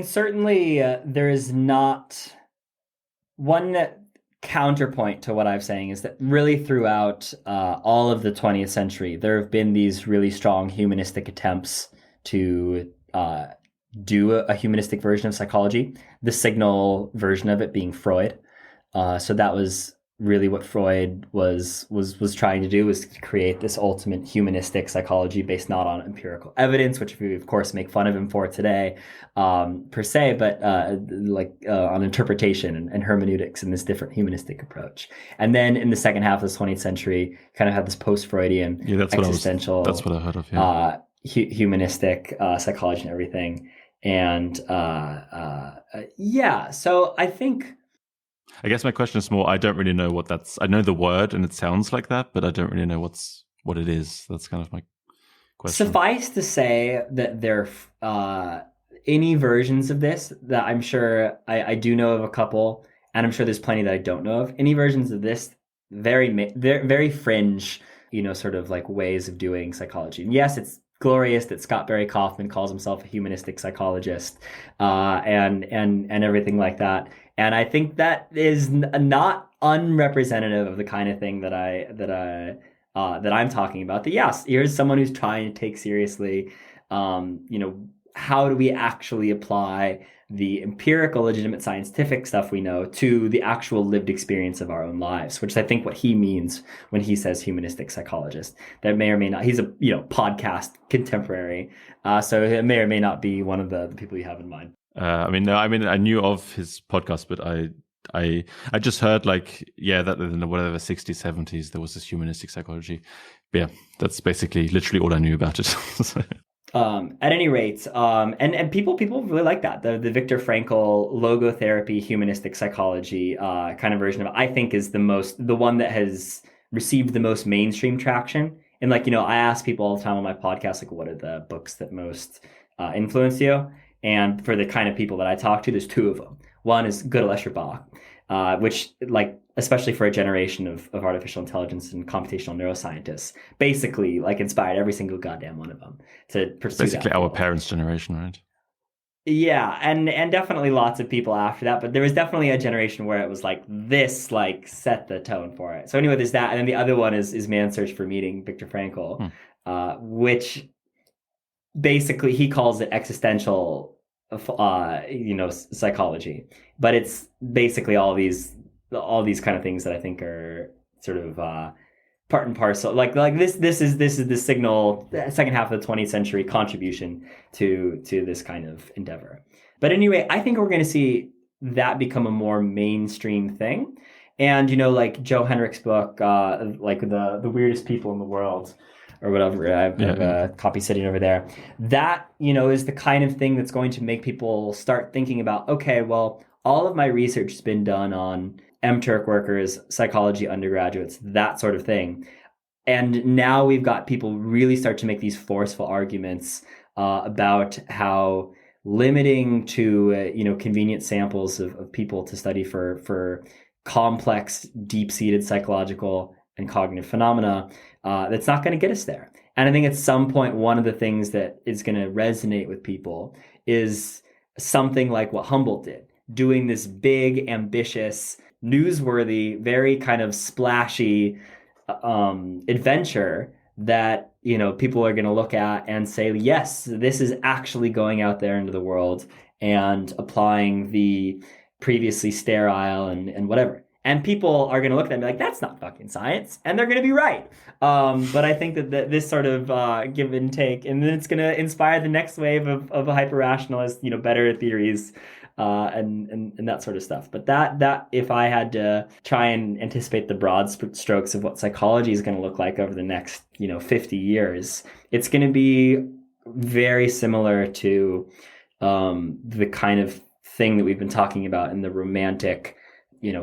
certainly there is not one counterpoint to what I'm saying is that really throughout all of the 20th century, there have been these really strong humanistic attempts to do a humanistic version of psychology, the signal version of it being Freud. So that was really what Freud was trying to do, was to create this ultimate humanistic psychology based not on empirical evidence, which we of course make fun of him for today, per se, but on interpretation and hermeneutics and this different humanistic approach. And then in the second half of the 20th century, kind of had this post-Freudian existential. That's what I heard of. Yeah. Humanistic psychology and everything. And so I guess my question is more, I don't really know what that's, I know the word and it sounds like that, but I don't really know what it is. That's kind of my question. Suffice to say that there any versions of this that I'm sure I do know of a couple, and I'm sure there's plenty that I don't know of. Any versions of this, very fringe, sort of like ways of doing psychology. And yes, it's glorious that Scott Barry Kaufman calls himself a humanistic psychologist, and everything like that. And I think that is not unrepresentative of the kind of thing that I'm talking about. That yes, here's someone who's trying to take seriously, how do we actually apply the empirical, legitimate scientific stuff we know to the actual lived experience of our own lives, which I think what he means when he says humanistic psychologist. That may or may not, he's a podcast contemporary, so it may or may not be one of the people you have in mind. I knew of his podcast, but I just heard that in the whatever 60s, 70s, there was this humanistic psychology. But yeah, that's basically literally all I knew about it. At any rate, and people really like that. The Viktor Frankl logotherapy humanistic psychology kind of version of it, I think, is the one that has received the most mainstream traction. And I ask people all the time on my podcast, what are the books that most influence you? And for the kind of people that I talk to, there's two of them. One is Gödel Escher Bach, which especially for a generation of artificial intelligence and computational neuroscientists, basically inspired every single goddamn one of them to pursue basically our parents' generation, right? Yeah, and definitely lots of people after that, but there was definitely a generation where it was this set the tone for it. So anyway, there's that, and then the other one is Man's Search for Meaning, Viktor Frankl, which basically he calls it existential psychology, but it's basically all these kind of things that I think are sort of part and parcel. Like this is the signal, the second half of the 20th century contribution to this kind of endeavor. But anyway, I think we're going to see that become a more mainstream thing. And like Joe Henrich's book, like the weirdest people in the world, or whatever. I have a copy sitting over there. That is the kind of thing that's going to make people start thinking about, okay, well, all of my research has been done on MTurk workers, psychology undergraduates, that sort of thing. And now we've got people really start to make these forceful arguments about how limiting to convenient samples of people to study for complex, deep-seated psychological and cognitive phenomena, that's not going to get us there. And I think at some point, one of the things that is going to resonate with people is something like what Humboldt did, doing this big, ambitious, newsworthy, very kind of splashy adventure that people are going to look at and say, yes, this is actually going out there into the world and applying the previously sterile and whatever. And people are going to look at that and be like, that's not fucking science. And they're going to be right. But I think that this sort of give and take, and then it's going to inspire the next wave of a hyper-rationalist, better theories and that sort of stuff. But that if I had to try and anticipate the broad strokes of what psychology is going to look like over the next 50 years, it's going to be very similar to the kind of thing that we've been talking about in the romantic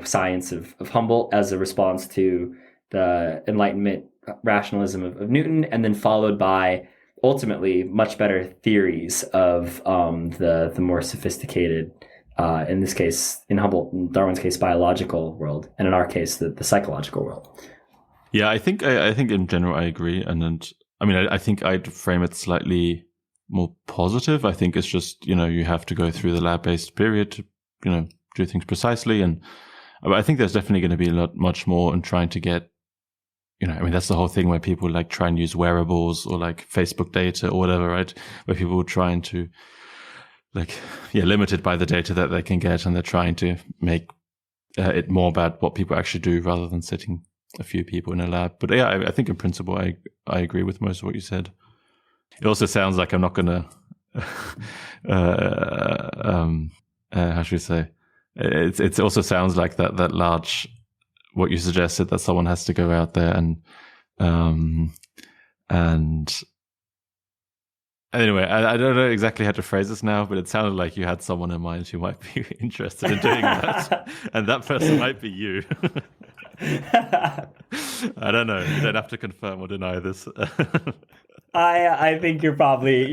science of Humboldt as a response to the Enlightenment rationalism of Newton, and then followed by ultimately much better theories of the more sophisticated, in this case, in Humboldt, in Darwin's case, biological world, and in our case, the psychological world. Yeah, I think in general I agree, and I think I'd frame it slightly more positive. I think it's just you have to go through the lab-based period to do things precisely, and I think there's definitely going to be much more in trying to get that's the whole thing where people like try and use wearables or like Facebook data or whatever, right? Where people are trying to limited by the data that they can get, and they're trying to make it more about what people actually do rather than sitting a few people in a lab. But yeah, I think in principle, I agree with most of what you said. It also sounds like I'm not going to, how should we say? It also sounds like that large, what you suggested, that someone has to go out there and anyway, I don't know exactly how to phrase this now, but it sounded like you had someone in mind who might be interested in doing that, and that person might be you. I don't know. You don't have to confirm or deny this. I think you're probably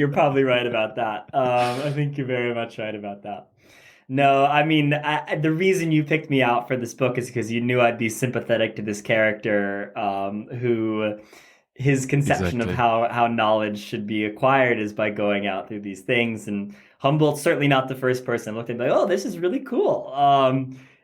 right about that. I think you're very much right about that. No, I mean, the reason you picked me out for this book is because you knew I'd be sympathetic to this character who his conception of how knowledge should be acquired is by going out through these things. And Humboldt's certainly not the first person looked at and like, oh, this is really cool.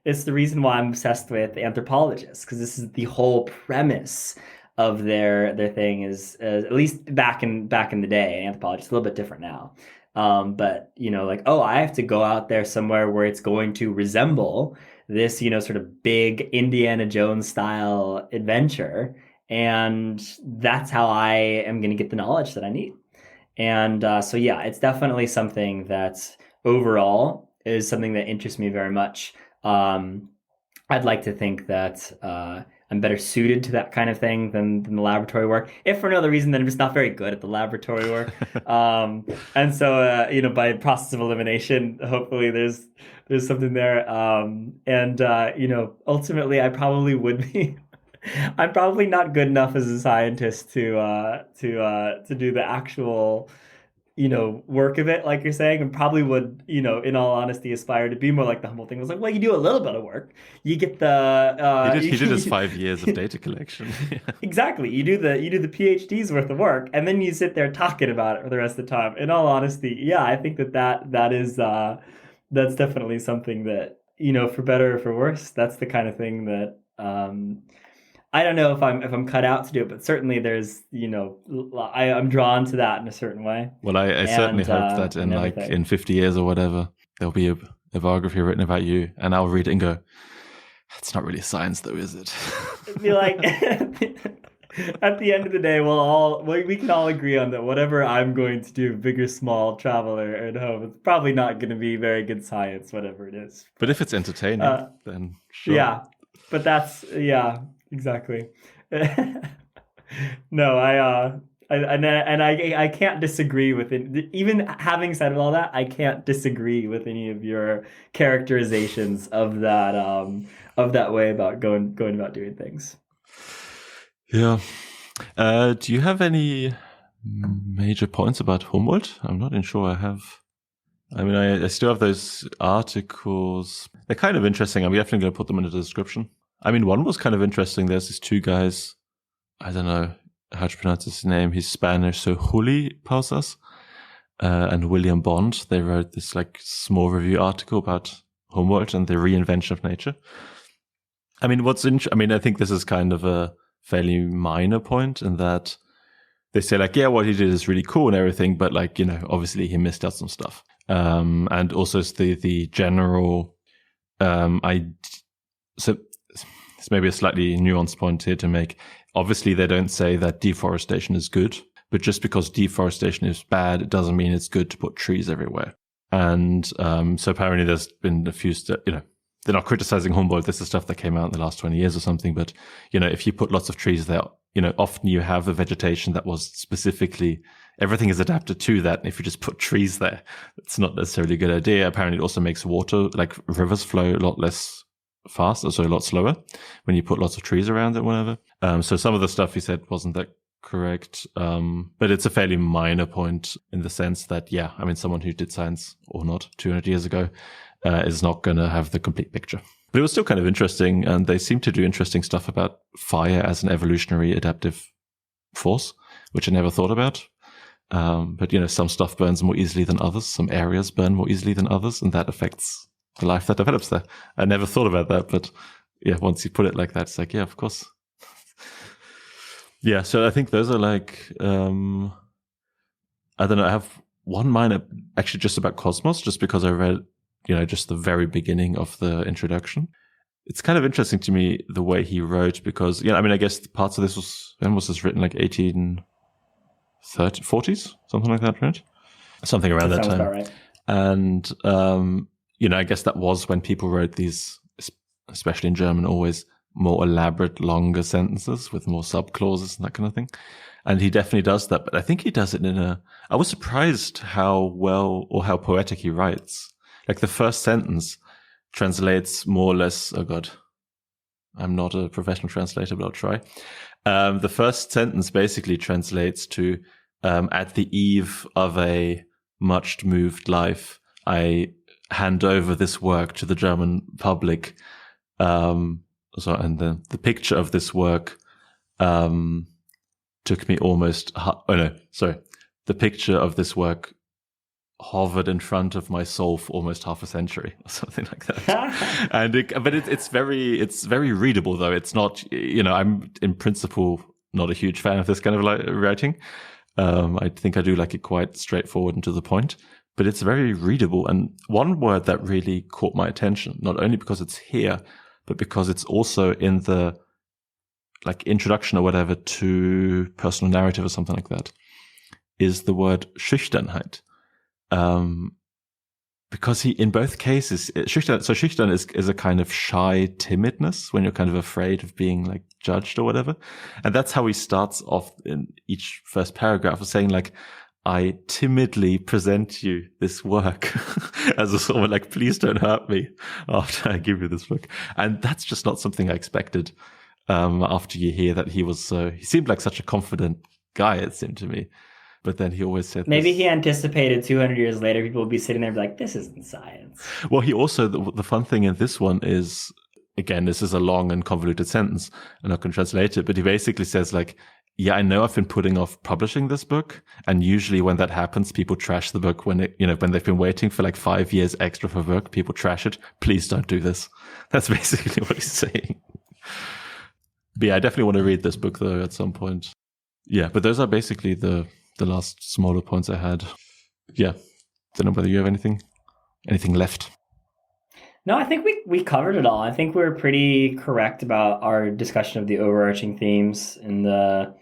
It's the reason why I'm obsessed with anthropologists, because this is the whole premise of their thing is at least back in the day, anthropologists, a little bit different now. But I have to go out there somewhere where it's going to resemble this, sort of big Indiana Jones style adventure. And that's how I am going to get the knowledge that I need. And so, yeah, it's definitely something that overall is something that interests me very much. I'd like to think that I'm better suited to that kind of thing than the laboratory work, if for no other reason than I'm just not very good at the laboratory work. And so, by process of elimination, hopefully there's something there. Ultimately I probably would be, I'm probably not good enough as a scientist to do the actual, work of it, like you're saying, and probably would, in all honesty, aspire to be more like the Humboldt thing. It was like, well, you do a little bit of work. You get the he did his 5 years of data collection. Exactly. You do the PhD's worth of work, and then you sit there talking about it for the rest of the time. In all honesty, yeah, I think that is that's definitely something that, for better or for worse, that's the kind of thing that I don't know if I'm cut out to do it, but certainly there's, I'm drawn to that in a certain way. Well, I certainly hope that in 50 years or whatever, there'll be a biography written about you, and I'll read it and go, it's not really science though, is it? Be like, At the end of the day, we can all agree on that. Whatever I'm going to do, big or small, traveler at home, it's probably not going to be very good science, whatever it is. But if it's entertaining, then sure. Yeah, but yeah, exactly. No, I can't disagree with it. Even having said all that, I can't disagree with any of your characterizations of that way about going about doing things. Yeah. Do you have any major points about Humboldt? I'm not even sure I have. I mean, I still have those articles. They're kind of interesting. I'm definitely going to put them in the description. I mean, one was kind of interesting. There's these two guys. I don't know how to pronounce his name. He's Spanish, so Juli Pausas and William Bond. They wrote this like small review article about Humboldt and the reinvention of nature. I mean, I think this is kind of a fairly minor point in that they say like, yeah, what he did is really cool and everything, but like, obviously he missed out some stuff. And also the general, so it's maybe a slightly nuanced point here to make. Obviously they don't say that deforestation is good, but just because deforestation is bad, it doesn't mean it's good to put trees everywhere. And, so apparently there's been a few, they're not criticizing Humboldt. This is stuff that came out in the last 20 years or something. But, if you put lots of trees there, often you have a vegetation that was specifically, everything is adapted to that. And if you just put trees there, it's not necessarily a good idea. Apparently it also makes water, like rivers, flow a lot less fast, so a lot slower when you put lots of trees around it, whatever. So some of the stuff he said wasn't that correct. But it's a fairly minor point in the sense that, someone who did science or not 200 years ago, is not going to have the complete picture. But it was still kind of interesting, and they seem to do interesting stuff about fire as an evolutionary adaptive force, which I never thought about. But, some stuff burns more easily than others. Some areas burn more easily than others, and that affects the life that develops there. I never thought about that, but once you put it like that, it's like, of course. So I think those are like, I don't know, I have one minor, actually just about Cosmos, just because I read just the very beginning of the introduction. It's kind of interesting to me the way he wrote because, I guess parts of this when was this written? Like 1840s, something like that, right? Something around that time. About right. And, I guess that was when people wrote these, especially in German, always more elaborate, longer sentences with more subclauses and that kind of thing. And he definitely does that, but I think he does it I was surprised how well or how poetic he writes. Like the first sentence translates more or less, oh God, I'm not a professional translator, but I'll try. The first sentence basically translates to, at the eve of a much moved life, I hand over this work to the German public. And the picture of this work, took me almost, the picture of this work hovered in front of my soul for almost half a century or something like that. But it's very readable though. It's not, I'm in principle not a huge fan of this kind of writing. I think I do like it quite straightforward and to the point, but it's very readable. And one word that really caught my attention, not only because it's here, but because it's also in the like introduction or whatever to personal narrative or something like that, is the word Schüchternheit. Because he, in both cases, schüchtern is a kind of shy timidness when you're kind of afraid of being like judged or whatever. And that's how he starts off in each first paragraph of saying like, I timidly present you this work as a sort of like, please don't hurt me after I give you this book. And that's just not something I expected. After you hear that he seemed like such a confident guy, it seemed to me. But then he always said maybe he anticipated 200 years later, people will be sitting there and be like, this isn't science. Well, he also, the fun thing in this one is, again, this is a long and convoluted sentence. I'm not going to translate it, but he basically says like, yeah, I know I've been putting off publishing this book. And usually when that happens, people trash the book when when they've been waiting for like 5 years extra for work, people trash it. Please don't do this. That's basically what he's saying. But yeah, I definitely want to read this book though at some point. Yeah, but those are basically the last smaller points I had. Yeah. Don't know whether you have anything left. No, I think we covered it all. I think we were pretty correct about our discussion of the overarching themes in the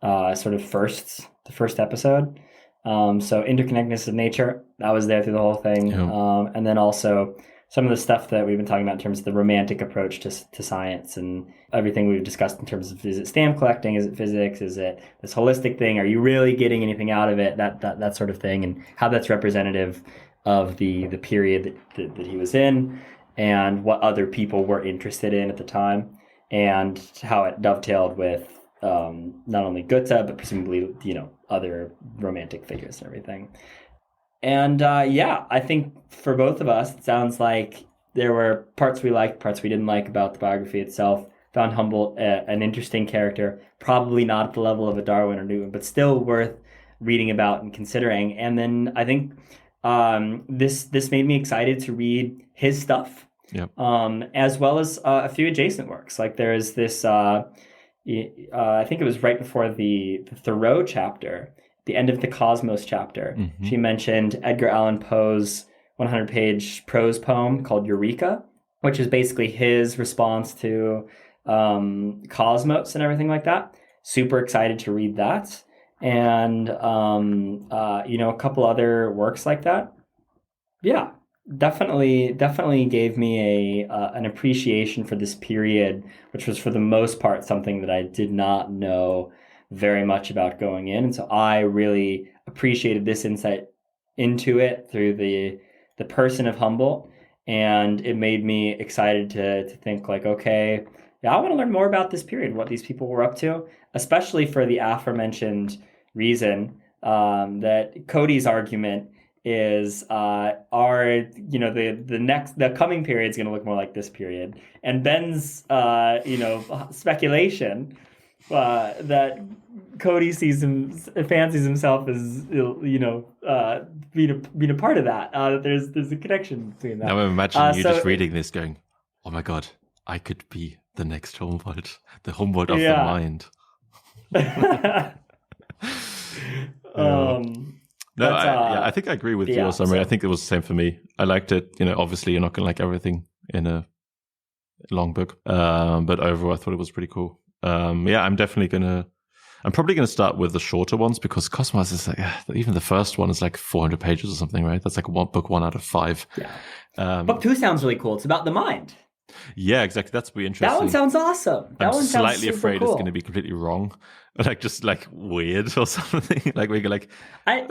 the first episode. So interconnectedness of nature, that was there through the whole thing. Yeah. And then also some of the stuff that we've been talking about in terms of the romantic approach to science and everything we've discussed in terms of, is it stamp collecting? Is it physics? Is it this holistic thing? Are you really getting anything out of it? That sort of thing, and how that's representative of the period that he was in and what other people were interested in at the time, and how it dovetailed with not only Goethe, but presumably, other romantic figures and everything. And I think for both of us, it sounds like there were parts we liked, parts we didn't like about the biography itself. Found Humboldt an interesting character, probably not at the level of a Darwin or Newton, but still worth reading about and considering. And then I think this made me excited to read his stuff, Yep. As well as a few adjacent works. Like there is this, I think it was right before the Thoreau chapter, the end of the Cosmos chapter. Mm-hmm. She mentioned Edgar Allan Poe's 100-page prose poem called Eureka, which is basically his response to Cosmos and everything like that. Super excited to read that. And, a couple other works like that. Yeah, definitely gave me an appreciation for this period, which was for the most part something that I did not know very much about going in. And so I really appreciated this insight into it through the person of Humboldt. And it made me excited to think like, okay, yeah, I want to learn more about this period, what these people were up to, especially for the aforementioned reason that Cody's argument is the coming period is going to look more like this period, and Ben's speculation that Cody fancies himself as being a part of that. There's a connection between that. Now I'm imagining you just reading this, going, "Oh my god, I could be the next Humboldt, the Humboldt of the mind." I think I agree with your summary. I think it was the same for me. I liked it. Obviously you're not going to like everything in a long book, but overall I thought it was pretty cool. I'm probably going to start with the shorter ones, because Cosmos is like, even the first one is like 400 pages or something, right? That's like book 1 out of 5. Yeah. Book 2 sounds really cool. It's about the mind. Yeah, exactly. That's really interesting. That one sounds awesome. I'm slightly afraid it's going to be completely wrong, like just like weird or something. Like we go like, it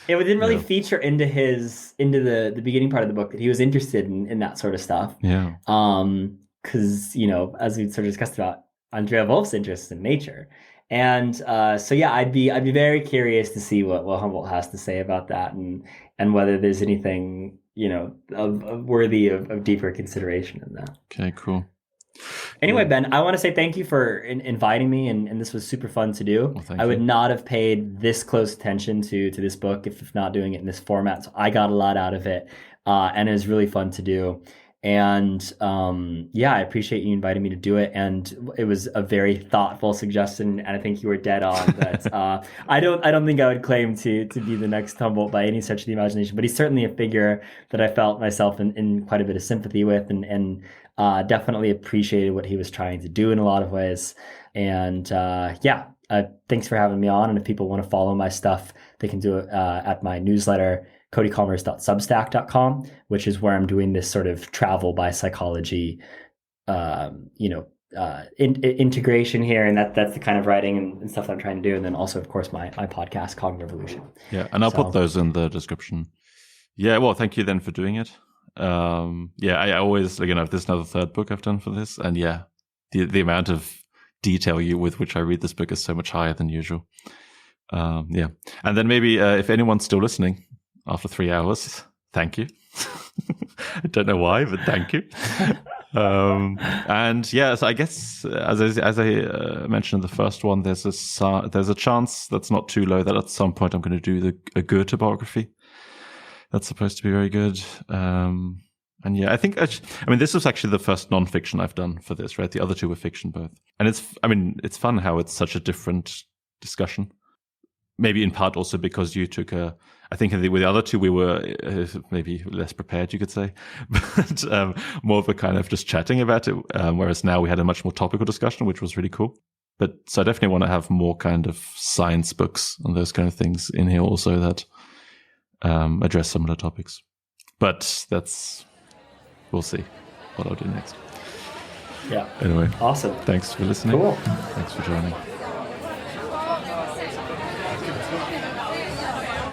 didn't really feature into the beginning part of the book that he was interested in that sort of stuff. Yeah. Because as we sort of discussed about Andrea Wulf's interest in nature, and I'd be very curious to see what Humboldt has to say about that, and whether there's anything worthy of deeper consideration in that. Okay, cool. Anyway, Ben, I want to say thank you for inviting me, and this was super fun to do. Well, I would not have paid this close attention to this book if not doing it in this format. So I got a lot out of it, and it was really fun to do. And I appreciate you inviting me to do it. And it was a very thoughtful suggestion, and I think you were dead on. But I don't think I would claim to be the next Humboldt by any stretch of the imagination. But he's certainly a figure that I felt myself in quite a bit of sympathy with, and definitely appreciated what he was trying to do in a lot of ways. And thanks for having me on. And if people want to follow my stuff, they can do it at my newsletter, codykommers.substack.com, which is where I'm doing this sort of travel by psychology, integration here. And that's the kind of writing and stuff that I'm trying to do. And then also, of course, my podcast, Cognitive Revolution. Yeah, and I'll put those in the description. Yeah, well, thank you then for doing it. I always, if this is now the third book I've done for this, and the amount of detail with which I read this book is so much higher than usual. And then maybe if anyone's still listening after 3 hours, thank you. I don't know why, but thank you. So I guess as I mentioned in the first one, there's a chance that's not too low that at some point I'm going to do a Goethe biography. That's supposed to be very good. I think this was actually the first non-fiction I've done for this, right? The other two were fiction both. And it's fun how it's such a different discussion. maybe in part also because you took I think with the other two we were maybe less prepared, you could say, but more of a kind of just chatting about it. Whereas now we had a much more topical discussion, which was really cool. But so I definitely want to have more kind of science books and those kind of things in here also that address similar topics. But we'll see what I'll do next. Yeah. Anyway. Awesome. Thanks for listening. Cool. Thanks for joining.